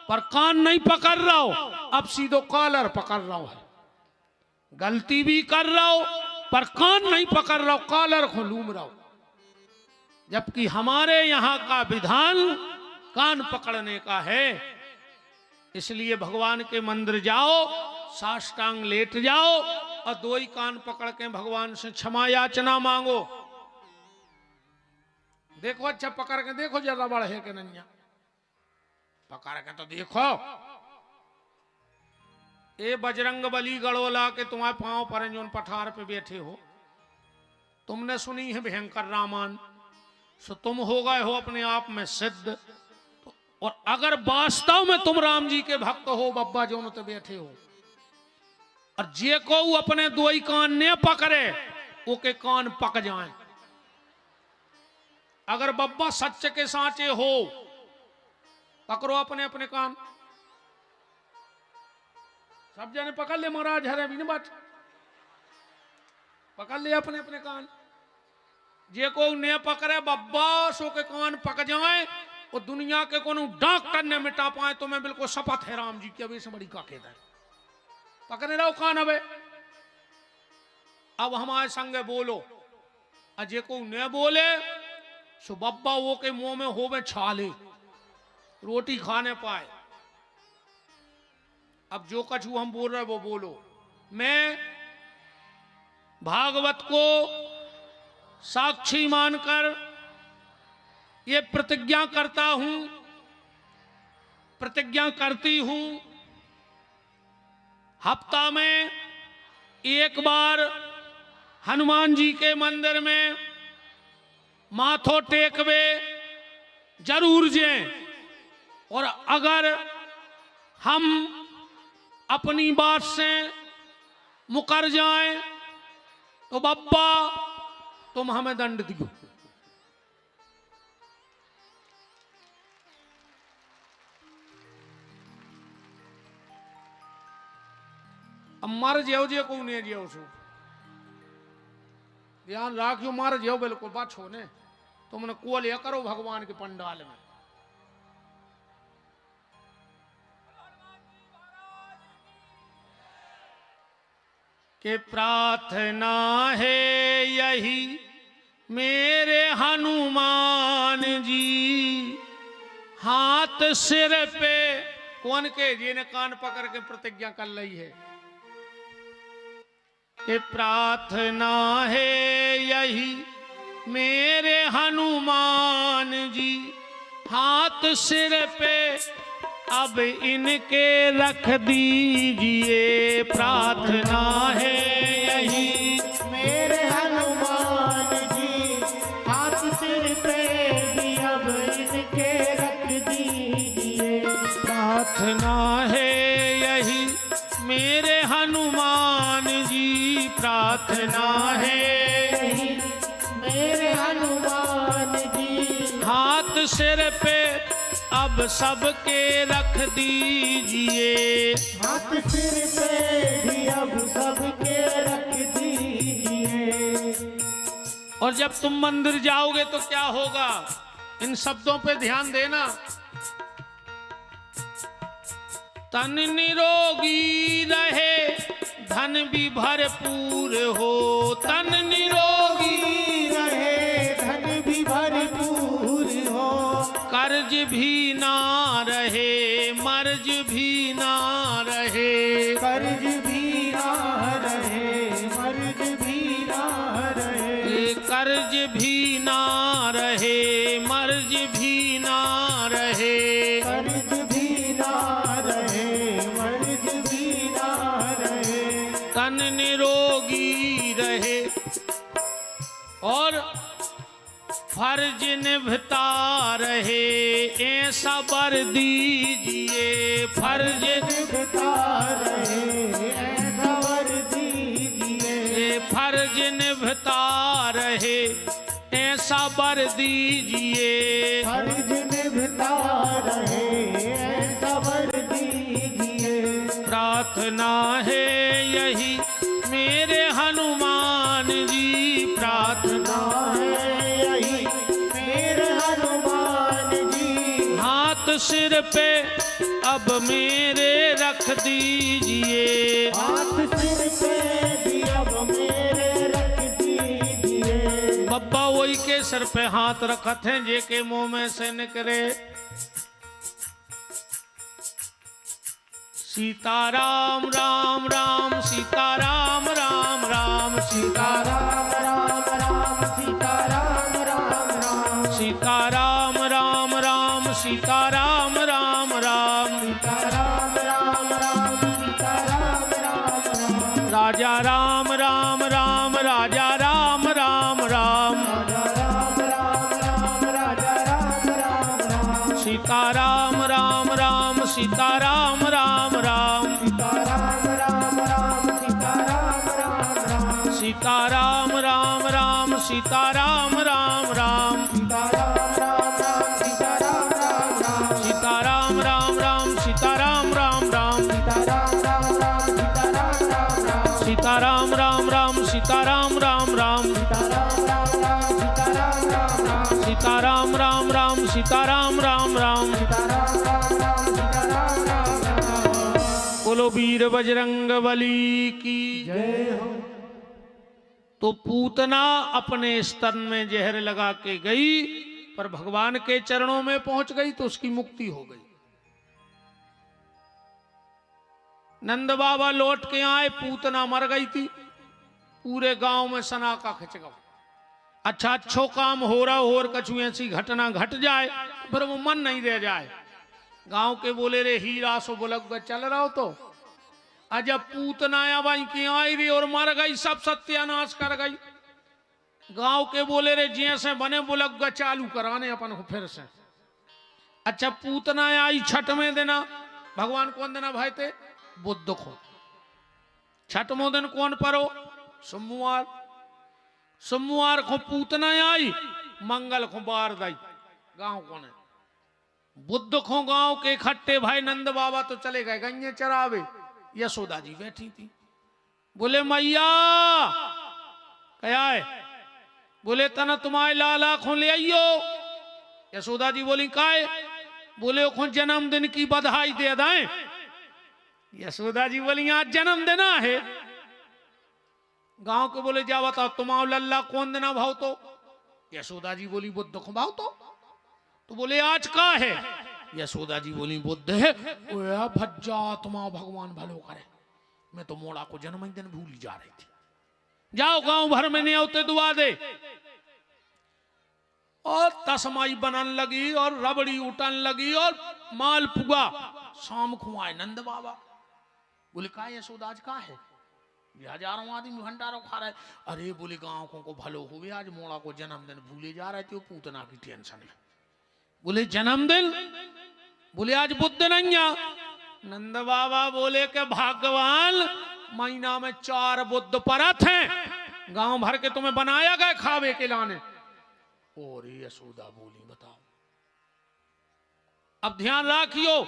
पर कान नहीं पकड़ रहा हो, अब सीधो कॉलर पकड़ रहा हो। गलती भी कर रहा हो पर कान नहीं पकड़ रहा, कॉलर को लूम रहा, जबकि हमारे यहाँ का विधान कान पकड़ने का है। इसलिए भगवान के मंदिर जाओ, साष्टांग लेट जाओ और दो ही कान पकड़ के भगवान से क्षमा याचना मांगो। देखो अच्छा पकड़ के देखो जरा बढ़े के नैया, पकड़ के तो देखो। ए बजरंग बली गड़ोला के तुम्हारे पांव पर जो पठार पे बैठे हो, तुमने सुनी है भयंकर रामायण, सो तुम हो गए हो अपने आप में सिद्ध। और अगर वास्तव में तुम राम जी के भक्त हो, बब्बा जो तो बैठे हो, और जे को अपने दो ही कान ने पकड़े वो के कान पक जाएं। अगर बब्बा सच्चे के साचे हो, पकड़ो अपने अपने कान। सब जने पकड़ ले महाराज, हरे भी नहीं बात, पकड़ ले अपने अपने कान। जे को ने पकड़े बब्बा सो के कान पक जाए, और दुनिया के कोनो डॉक्टर ने मिटा पाए, तो मैं बिल्कुल शपथ है राम जी की अभी से बड़ी काके है, पकड़े रहो कान। अब हमारे संग बोलो, अजय को ने बोले सो बब्बा वो के मुंह में हो में छाले, रोटी खाने पाए। अब जो कछु हम बोल रहे वो बोलो। मैं भागवत को साक्षी मानकर ये प्रतिज्ञा करता हूं, प्रतिज्ञा करती हूं, हफ्ता में एक बार हनुमान जी के मंदिर में माथो टेकवे जरूर जाएं। और अगर हम अपनी बात से मुकर जाएं तो बब्बा तुम हमें दंड दियो। अब मर जाओ जे को नहीं जाओ सो ध्यान राखियो, मर जाओ बिल्कुल बात छोने, तुमने कोल या करो भगवान के पंडाल में। के प्रार्थना है यही मेरे हनुमान जी, हाथ सिर पे कौन के जिन्हें कान पकड़ के प्रतिज्ञा कर ली है कि प्रार्थना है यही मेरे हनुमान जी, हाथ सिर पे अब इनके रख दीजिए। प्रार्थना है यही मेरे हनुमान जी, हाथ सिर पे भी अब इनके रख दीजिए। प्रार्थना है यही मेरे हनुमान जी, प्रार्थना है यही मेरे हनुमान जी, हाथ सिर पे अब सबके रख दीजिए। हाथ सिर पे भी अब सबके रख दीजिए। और जब तुम मंदिर जाओगे तो क्या होगा, इन शब्दों पे ध्यान देना। तन निरोगी रहे धन भी भरपूर हो, तन निरोगी रहे धन भी भरपूर हो, कर्ज भी ना रहे मर्ज भी ना रहे, कर्ज भी ना रहे मर्ज भी ना रहे, कर्ज भी ना रहे मर्ज भी ना रहे, कर्ज भी ना रहे मर्ज भी ना रहे, तन निरोगी रहे और फर्ज निभता रहे, ऐसा वर दीजिए। फर्ज निभता रहे ऐसा वर दीजिए, फर्ज निभता रहे ऐसा वर दीजिए। फर्ज निभता रहे ऐसा वर दीजिए। प्रार्थना है यही मेरे हनुमान जी, प्रार्थना है यही मेरे हनुमान जी, हाथ सिर पे अब मेरे रख दीजिए। हाथ सिर पे भी अब मेरे रख कोई के सर पे हाथ रखत हैं जे के मुंह में से निकले सीताराम राम राम सीताराम राम राम सीताराम राम राम सीताराम राम राम सीताराम राम राम सीताराम राम राम सीताराम राम राम सीताराम राम राम राजा राम राम राम राजा राम राम राम राजा राम राम सीताराम राम राम सीताराम राम राम सीताराम राम राम सीताराम राम सीताराम राम राम सीताराम राम राम सीताराम राम राम सीताराम राम राम सीताराम राम राम सीताराम राम राम सीताराम राम राम सीताराम राम राम बोलो वीर बजरंग बली की जय हो। तो पूतना अपने स्तन में जहर लगा के गई पर भगवान के चरणों में पहुंच गई तो उसकी मुक्ति हो गई। नंद बाबा लौट के आए, पूतना मर गई थी। पूरे गांव में सना का खिचगा। अच्छा अच्छो काम हो रहा हो और कछु ऐसी घटना घट जाए फिर वो मन नहीं रह जाए। गांव के बोले रे हीरा सो बोलक चल रहा हो तो अजब पूतना भाई की आई रही और मर गई, सब सत्यानाश कर गई। गांव के बोले रे जैसे बने बुलक चालू कराने अपन को फिर से। अच्छा पूतना आई छठ में देना, भगवान कौन देना भाई थे? बुद्ध को। छठमो दिन कौन परो? सोमवार। सोमवार को पूतना आई, मंगल को बार दाई। गांव कौन है? बुद्ध को गांव के इकट्ठे भाई नंद बाबा तो चले गए गंजे चरावे। यशोदा जी बैठी थी। बोले मैया क्या है? बोले तना तुम्हारे लाला को ले आइयो। यशोदा जी बोली काय? बोले को जन्मदिन की बधाई दे दें। यशोदा जी बोली आज जन्म देना है। गांव के बोले जा बताओ तुम्हारा लल्ला कौन देना भाव? तो यशोदा जी बोली बुद्ध को भाव। तो बोले आज का है? यशोदा जी बोली बुद्ध है। भज्जा तुम्हारा भगवान भलो करे, मैं तो मोड़ा को जन्मदिन भूल जा रही थी। जाओ गांव भर में नहीं होते दुआ दे। और तस्माई बनन लगी और रबड़ी उठन लगी और माल पुगा। शाम को आए नंद बाबा। बोले का यशोदा आज का है? हजारों आदमी भंडारों खा रहे। अरे बोले गांव को भलो हुए, आज मोड़ा को जन्मदिन भूले जा रहे थे, पूतना की टेंशन में। बोले जन्मदिन? बोले आज बुद्ध नहीं आ। नंद बाबा बोले के भगवान महीना में 4 बुद्ध परत हैं, गांव भर के तुम्हें बनाया गए खावे के लाने। और यशोदा बोली बताओ। अब ध्यान रखियो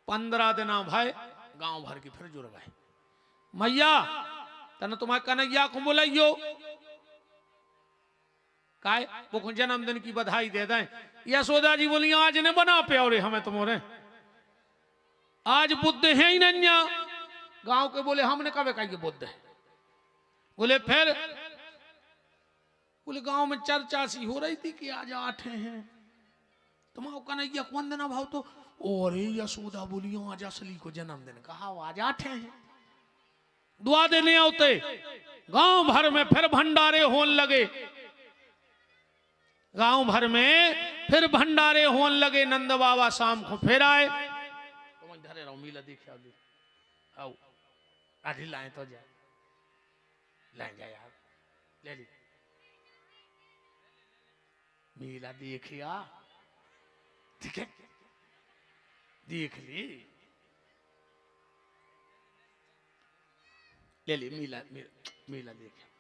15 दिन भाई गांव भर के फिर जुड़ गए। मैया तने तुम्हारे कन्हैया को बुलाइयो। काय वो जन्मदिन की बधाई दे दें। यशोदा जी बोली आज ने बना पे और हमें तुम्हारे आज बुद्ध है ही नहीं। गांव के बोले हमने कब कहा बुद्ध है? बोले फिर? बोले गांव में चर्चा सी हो रही थी कि आज 8 हैं। तुम्हारा कन्हैया कौन देना भाव? तो और यशोदा बोली आज असली को जन्मदिन कहा, आज 8 हैं। दुआ देने आते गांव भर में फिर भंडारे होने लगे। गांव भर में फिर भंडारे होने लगे। नंद बाबा शाम को फिर आए। तुम इधर रहो, मीला देखे आओ आधी लाए तो जाए लाए जाए यार ले ली मीला देखिया। ठीक है देख ली ले ली मीला मीला देखे।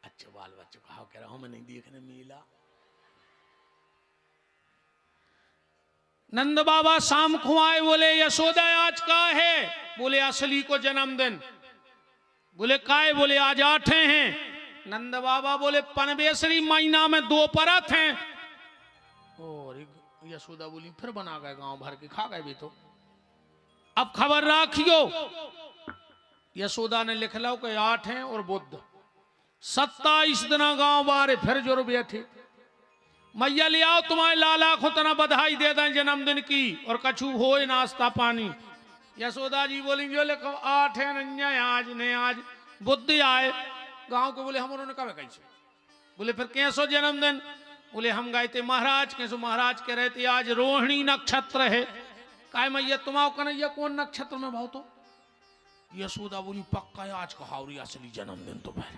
अच्छा बाल बच्चों कहा कह रहा हूं मैं नहीं देखने मिला। नंद बाबा शाम को आए। बोले यशोदा आज का है? बोले असली को जन्मदिन। बोले काय? बोले आज 8 हैं। नंद बाबा बोले पनवेसरी महीना में 2 परत हैं। और यशोदा बोली फिर बना गए गांव भर के खा गए भी। तो अब खबर रखियो यशोदा ने लिख लो कि 8 हैं और बुद्ध 27 दिन गांव बारे फिर जोर बैठे मैया ले आओ तुम्हारे लाला को तना बधाई दे दें जन्मदिन की और कछु हो नाश्ता पानी। यशोदा जी बोली जो लिखो 8 है नन्या आज ने आज बुद्ध आए गांव के बोले हम उन्होंने कहा कैसे बोले फिर कैसो जन्मदिन बोले हम गए थे महाराज कैसो महाराज कह रहे थे आज रोहिणी नक्षत्र है काय मैया तुम्हारा कन्हैया कौन नक्षत्र में भाव तो यशोदा बोली पक्का है आज का हावरी असली जन्मदिन तो पहले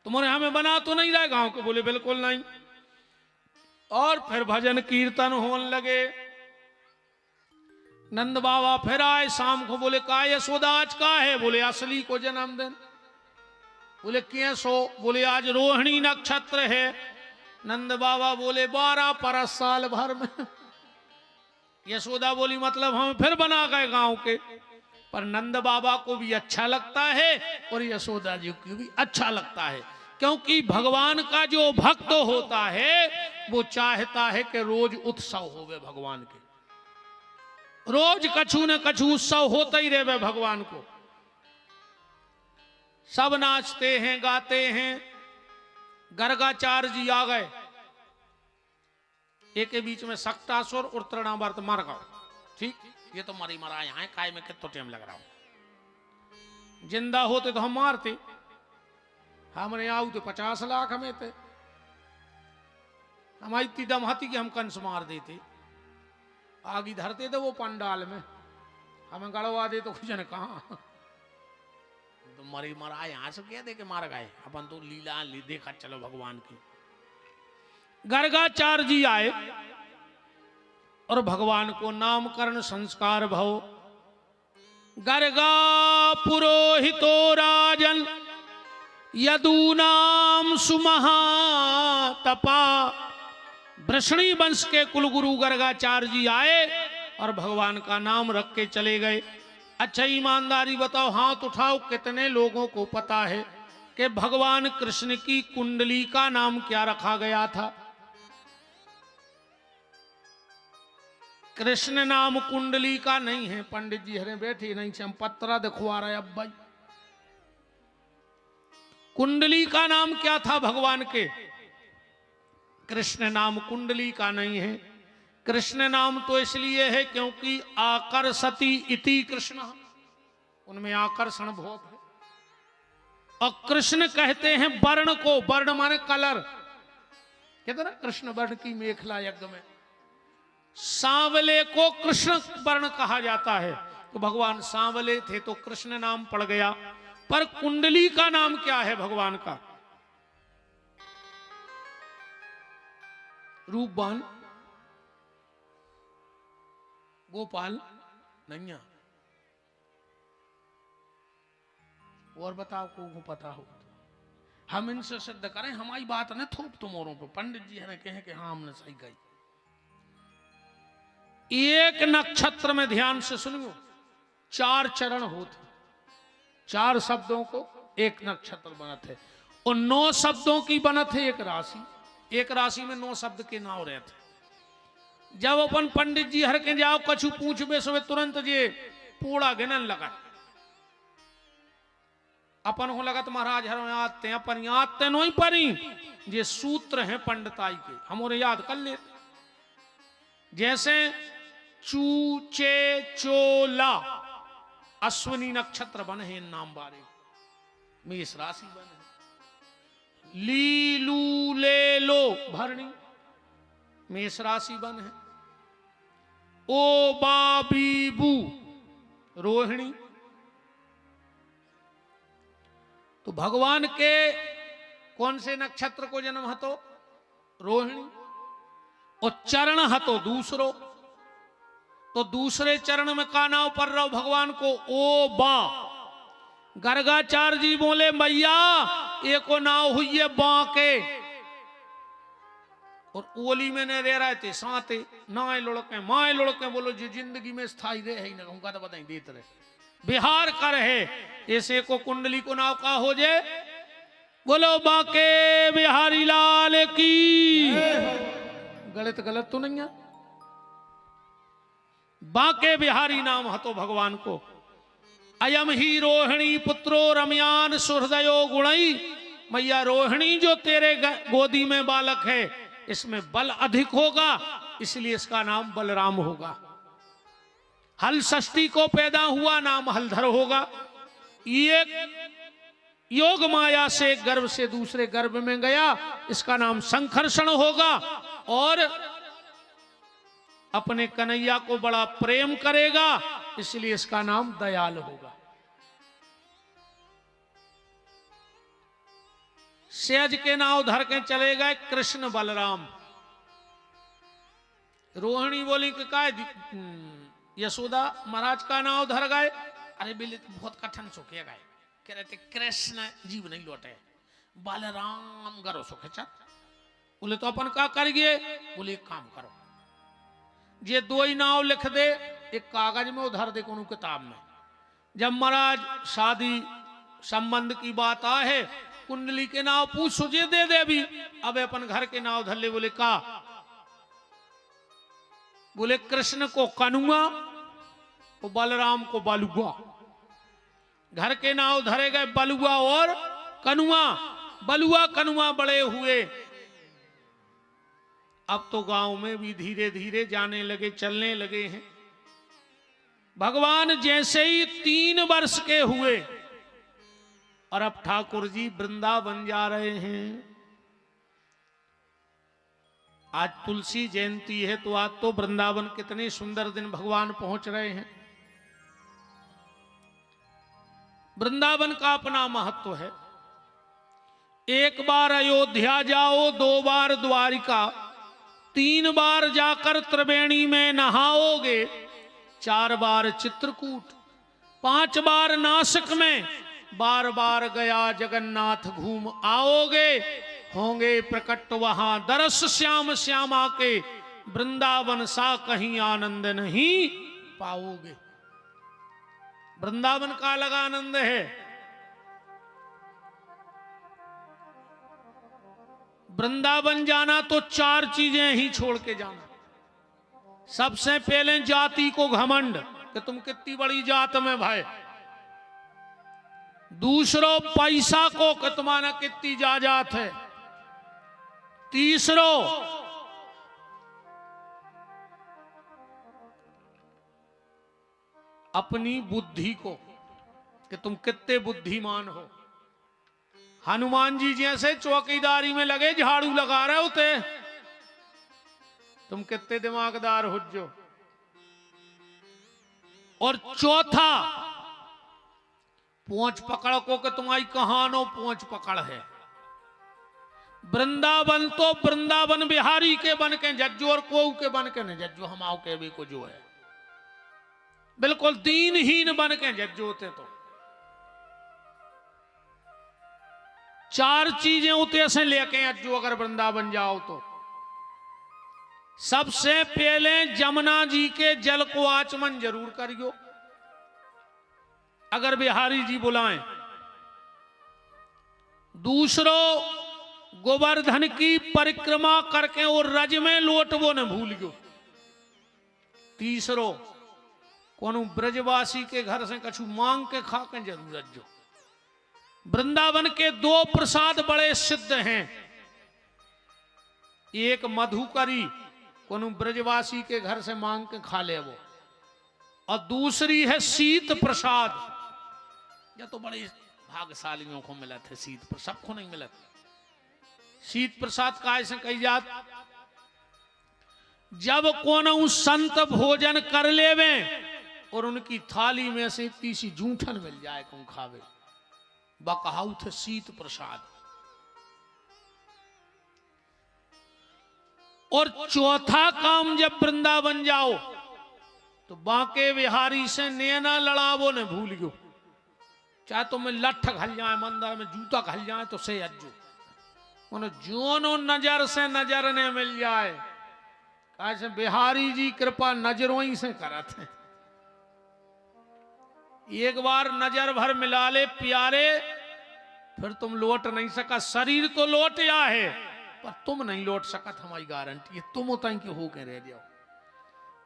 तुम्हारे हमें बना तो नहीं रहे गांव के बोले बिल्कुल नहीं। और फिर भजन कीर्तन होने लगे। नंद बाबा फिर आए शाम को बोले का यशोदा आज का है बोले असली को जन्मदिन बोले कैसो बोले आज रोहिणी नक्षत्र है। नंद बाबा बोले 12 परस साल भर में। यशोदा बोली मतलब हम फिर बना गए गांव के पर नंद बाबा को भी अच्छा लगता है और यशोदा जी को भी अच्छा लगता है क्योंकि भगवान का जो भक्त होता है वो चाहता है कि रोज उत्सव होवे भगवान के रोज कछु न कछु उत्सव होता ही रहे भगवान को। सब नाचते हैं गाते हैं। गर्गाचार्य जी आ गए एक के बीच में सक्तासुर और तृणावर्त मर गए ठीक ये तो मरी मरा यहाँ काय में कितना टाइम लग रहा हूं जिंदा होते तो हम मारते हमने आऊ तो 50 लाख हमें थे हमारी इतनी दमहती कि हम कंस मार देते आगे धरते थे वो पंडाल में हमें गड़वा दे तो कुछ ने कहा तो मरी मरा यहाँ से क्या दे के मार गए अपन तो लीला देखा चलो भगवान की। गर्गाचार्य जी आए और भगवान को नामकरण संस्कार भव गर्गा पुरोहितो राजन यदूनाम सुमहातपा। वृषणी वंश के कुलगुरु गर्गाचार्य जी आए और भगवान का नाम रख के चले गए। अच्छा ईमानदारी बताओ हाथ उठाओ कितने लोगों को पता है कि भगवान कृष्ण की कुंडली का नाम क्या रखा गया था। कृष्ण नाम कुंडली का नहीं है। पंडित जी हरे बैठे नहीं से हम पत्रा दिखवा रहे अब भाई कुंडली का नाम क्या था भगवान के। कृष्ण नाम कुंडली का नहीं है। कृष्ण नाम तो इसलिए है क्योंकि आकर्षति इति कृष्ण उनमें आकर्षण बहुत है। और कृष्ण कहते हैं वर्ण को वर्ण माने कलर कहते ना कृष्ण वर्ण की मेखला यज्ञ में सांवले को कृष्ण वर्ण कहा जाता है तो भगवान सांवले थे तो कृष्ण नाम पड़ गया। पर कुंडली का नाम क्या है भगवान का। रूपवान गोपाल नैया और बताओ को पता हो हम इनसे सिद्ध करें हमारी बात न थोप तुमोरों पे। पंडित जी ने कहे कि हाँ हमने सही गई। एक नक्षत्र में ध्यान से सुनियो 4 चरण होते 4 शब्दों को एक नक्षत्र बनत है और 9 शब्दों की बनत है एक राशि। एक राशि में 9 शब्द के नाम रहते। जब अपन पंडित जी हर के जाओ कछु पूछबे सो तुरंत जे पूरा गिनन लगा अपन हो लगा महाराज हर आते अपन आते नहीं परी जे सूत्र हैं पंडिताई के हम और याद कर ले। जैसे चू चे चोला अश्विनी नक्षत्र बने हैं नाम बारे मेष राशि बने। लीलू ले लो भरणी मेष राशि बन है। ओ बाबीबू रोहिणी। तो भगवान के कौन से नक्षत्र को जन्म हतो रोहिणी और चरण हतो दूसरो तो दूसरे चरण में का नाव पर रहो भगवान को ओ बा। गर्गाचार्य जी बोले मैया एको नाव हुई है बा के और ओली में ने रह रहे थे साथे नाए लुड़के माए लुड़के बोलो जो जिंदगी में स्थायी रहे ही ना उनका तो बताई देते रहे बिहार कर है ऐसे को कुंडली को नाव का हो जाए बोलो बाके बिहारी लाल की। गलत गलत तो नहीं है बाके बिहारी नाम हतो भगवान को। अयम ही रोहिणी पुत्रो रमयान सुहृदयो गुणई। मैया रोहिणी जो तेरे गोदी में बालक है इसमें बल अधिक होगा, इसलिए इसका नाम बलराम होगा। हल षष्ठी को पैदा हुआ, नाम हलधर होगा। ये योग माया से एक गर्भ से दूसरे गर्भ में गया, इसका नाम संकर्षण होगा। और अपने कन्हैया को बड़ा प्रेम करेगा, इसलिए इसका नाम दयाल होगा। सेज के नाव धर के चले गए कृष्ण बलराम। रोहिणी बोली कि का यशोदा महाराज का नाव धर गए। अरे बिल्ली तो बहुत कठिन सुखे गए, कह रहे थे कृष्ण जीव नहीं लौटे, बलराम करो सुखे। चल बोले तो अपन का करिए, बोले एक काम करो, ये दो ही नाव लिख दे, एक कागज में उधर दे कोनो किताब में। जब महाराज शादी संबंध की बात आए, कुंडली के नाव पूछ सुझे दे दे भी। अब अपन घर के नाव धर ले। बोले का? बोले कृष्ण को कनुआ, वो बलराम को बलुआ। घर के नाव धरे गए बलुआ और कनुआ। बलुआ कनुआ बड़े हुए। अब तो गांव में भी धीरे धीरे जाने लगे, चलने लगे हैं। भगवान जैसे ही 3 वर्ष के हुए और अब ठाकुर जी वृंदावन जा रहे हैं। आज तुलसी जयंती है, तो आज तो वृंदावन कितने सुंदर दिन भगवान पहुंच रहे हैं। वृंदावन का अपना महत्व है। एक बार अयोध्या जाओ, 2 बार द्वारिका, 3 बार जाकर त्रिवेणी में नहाओगे, 4 बार चित्रकूट, 5 बार नासिक में, बार बार गया जगन्नाथ घूम आओगे, होंगे प्रकट वहां दरस श्याम श्यामा के, वृंदावन सा कहीं आनंद नहीं पाओगे। वृंदावन का अलग आनंद है। वृंदावन जाना तो 4 चीजें ही छोड़ के जाना। सबसे पहले जाति को घमंड कि तुम कितनी बड़ी जात में भाई। दूसरो पैसा को कि तुम्हारा कितनी जायदाद है। तीसरो अपनी बुद्धि को कि तुम कितने बुद्धिमान हो। हनुमान जी जैसे चौकीदारी में लगे झाड़ू लगा रहे होते, तुम कितने दिमागदार हो जो। और चौथा पूंछ पकड़ को कि तुम्हारी कहानो पूंछ पकड़ है। वृंदावन तो वृंदावन बिहारी के बन के जज्जो और कोऊ के बन के न जज्जो, हम आओ के भी को जो है बिल्कुल दीनहीन बन के जज्जो होते। तो 4 चीजें उते से लेके अज्जो अगर वृंदावन जाओ तो। सबसे पहले जमुना जी के जल को आचमन जरूर करियो अगर बिहारी जी बुलाएं। दूसरो गोवर्धन की परिक्रमा करके और रज में लौटवो न भूलियो। तीसरो कोनो ब्रजवासी के घर से कछु मांग के खा के जरूर रजो। वृंदावन के 2 प्रसाद बड़े सिद्ध हैं। एक मधुकरी कोनो ब्रजवासी के घर से मांग के खा ले वो, और दूसरी है शीत प्रसाद। या तो बड़े भाग्यशालियों को मिला थे शीत प्रसाद, सबको नहीं मिला। शीत प्रसाद का ऐसे कही जात, जब कोनो संत भोजन कर लेवे और उनकी थाली में से इतनी सी जूठन मिल जाए कौन खावे, बकहाउ थे शीत प्रसाद। और चौथा काम, जब वृंदावन जाओ तो बांके बिहारी से नैना लड़ावो न भूलियो। चाहे तुम्हें लठ घल जाए, मंदिर में जूता घल जाए तो से अज्जो जोनो नजर से नजर ने मिल जाए। कैसे बिहारी जी कृपा नजरों ही से करत है। एक बार नजर भर मिला ले प्यारे, फिर तुम लौट नहीं सका। शरीर तो लौट या है पर तुम नहीं लौट सकत, हमारी गारंटी है। तुम उतना के हो के रह जाओ।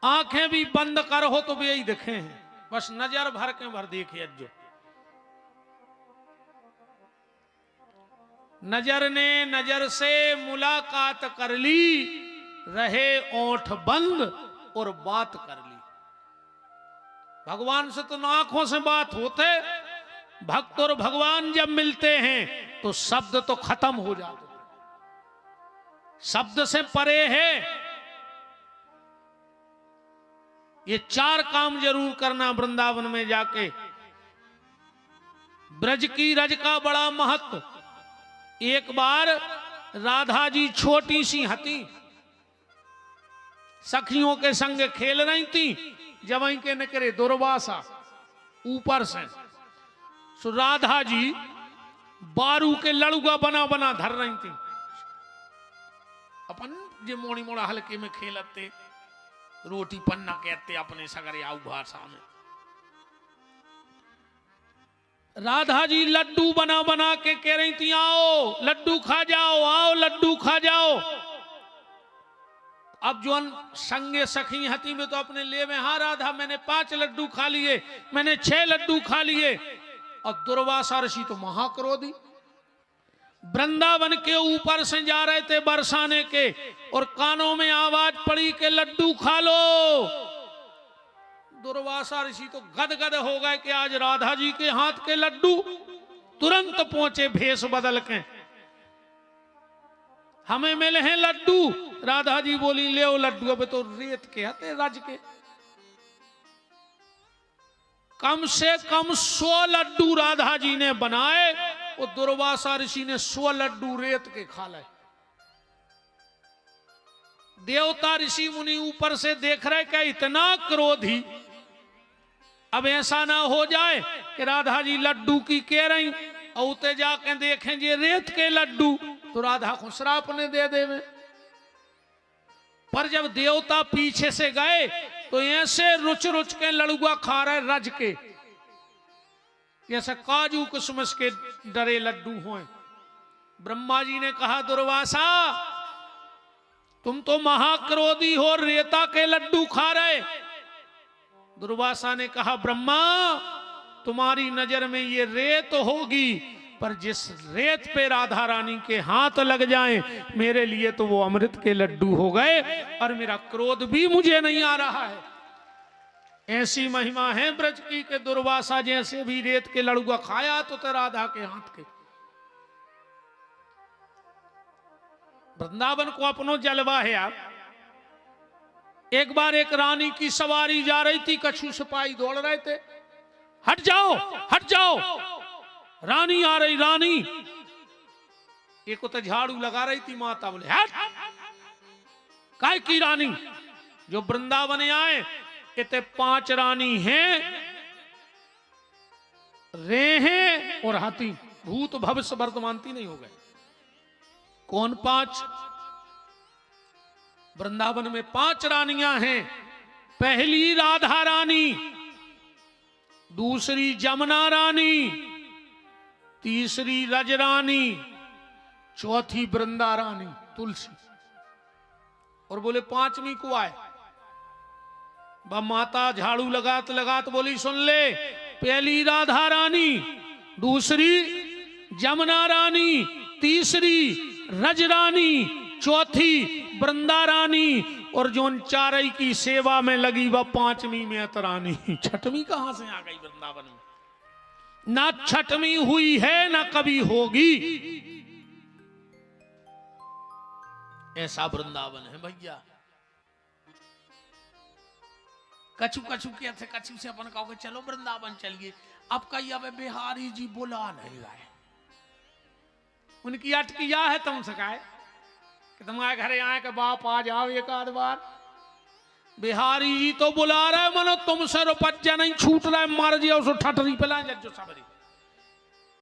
आंखें भी बंद करो तो भी यही देखे हैं, बस नजर भर के भर देखिए जो नजर ने नजर से मुलाकात कर ली, रहे ओंठ बंद और बात कर ली। भगवान से तो ना आंखों से बात होते, भक्त और भगवान जब मिलते हैं तो शब्द तो खत्म हो जाते, शब्द से परे है। ये 4 काम जरूर करना वृंदावन में जाके। ब्रज की रज का बड़ा महत्व। एक बार राधा जी छोटी सी हती, सखियों के संग खेल रही थी, जब के निकले दुर्वासा ऊपर से। सो राधा जी बारू के लड़ुआ बना बना धर रही थी। अपन जे मोड़ी मोड़ा हल्के में खेलते, रोटी पन्ना कहते अपने सगरे आऊ भाषा में। राधा जी लड्डू बना बना के कह रही थी, आओ लड्डू खा जाओ, आओ लड्डू खा जाओ। अब जो संगे सखी हती में तो अपने ले में, हाँ राधा मैंने 5 लड्डू खा लिए, मैंने 6 लड्डू खा लिए। और दुर्वासा ऋषि तो महाक्रोधी, वृंदावन के ऊपर से जा रहे थे बरसाने के, और कानों में आवाज पड़ी कि लड्डू खा लो। दुर्वासा ऋषि तो गदगद हो गए कि आज राधा जी के हाथ के लड्डू। तुरंत पहुंचे भेष बदल के, हमें मिले हैं लड्डू। राधा जी बोली ले लड्डू। अब तो रेत के हते रज के, कम से कम 100 लड्डू राधा जी ने बनाए, और दुर्वासा ऋषि ने 100 लड्डू रेत के खा लाए। देवता ऋषि मुनि ऊपर से देख रहे कि इतना क्रोधी, अब ऐसा ना हो जाए कि राधा जी लड्डू की कह रही और उते जाके देखें ये रेत के लड्डू, तो राधा को श्राप ने दे देवे। पर जब देवता पीछे से गए तो ऐसे रुच रुच के लड़ुआ खा रहे रज के, जैसे काजू किशमिश के डरे लड्डू हों। ब्रह्मा जी ने कहा दुर्वासा तुम तो महाक्रोधी हो, रेता के लड्डू खा रहे। दुर्वासा ने कहा ब्रह्मा तुम्हारी नजर में ये रेत होगी, पर जिस रेत पे राधा रानी के हाथ लग जाएं, मेरे लिए तो वो अमृत के लड्डू हो गए, और मेरा क्रोध भी मुझे नहीं आ रहा है। ऐसी महिमा है ब्रज की कि दुर्वासा जैसे भी रेत के लड़ुआ खाया तो राधा के हाथ के। वृंदावन को अपनो जलवा है। आप एक बार एक रानी की सवारी जा रही थी, कछु सिपाही दौड़ रहे थे, हट जाओ हट जाओ, रानी आ रही रानी। एक तो झाड़ू लगा रही थी माता, बोले हट, काय की रानी? जो वृंदावन आए इतने 5 रानी हैं, रेहे और हाथी, भूत भविष्य वर्तमानती नहीं हो गए। कौन 5? वृंदावन में 5 रानियां हैं। पहली राधा रानी, दूसरी जमुना रानी, तीसरी रज रानी, चौथी वृंदा रानी तुलसी। और बोले 5वीं को आए। माता झाड़ू लगात लगात बोली सुन ले, पहली राधा रानी, दूसरी जमुना रानी, तीसरी रज रानी, चौथी वृंदा रानी, और जो 4 की सेवा में लगी वह 5वीं में रानी। 6वीं कहां से आ गई वृंदावन में? ना 6वीं हुई है ना कभी होगी। ऐसा वृंदावन है भैया। कछु कछु के थे, कछु से अपन कहो चलो वृंदावन चलिए। अब कही अब बिहारी जी बुला नहीं गए, उनकी अटकिया है तुमसे कहे कि तुम्हारे घरे आए के बाप आ जाओ एक आध बार। बिहारी जी तो बुला रहे, मनो तुमसे रुपया नहीं छूट रहा है, मार जिया उसको ठटरी पे लाए जो सबरी।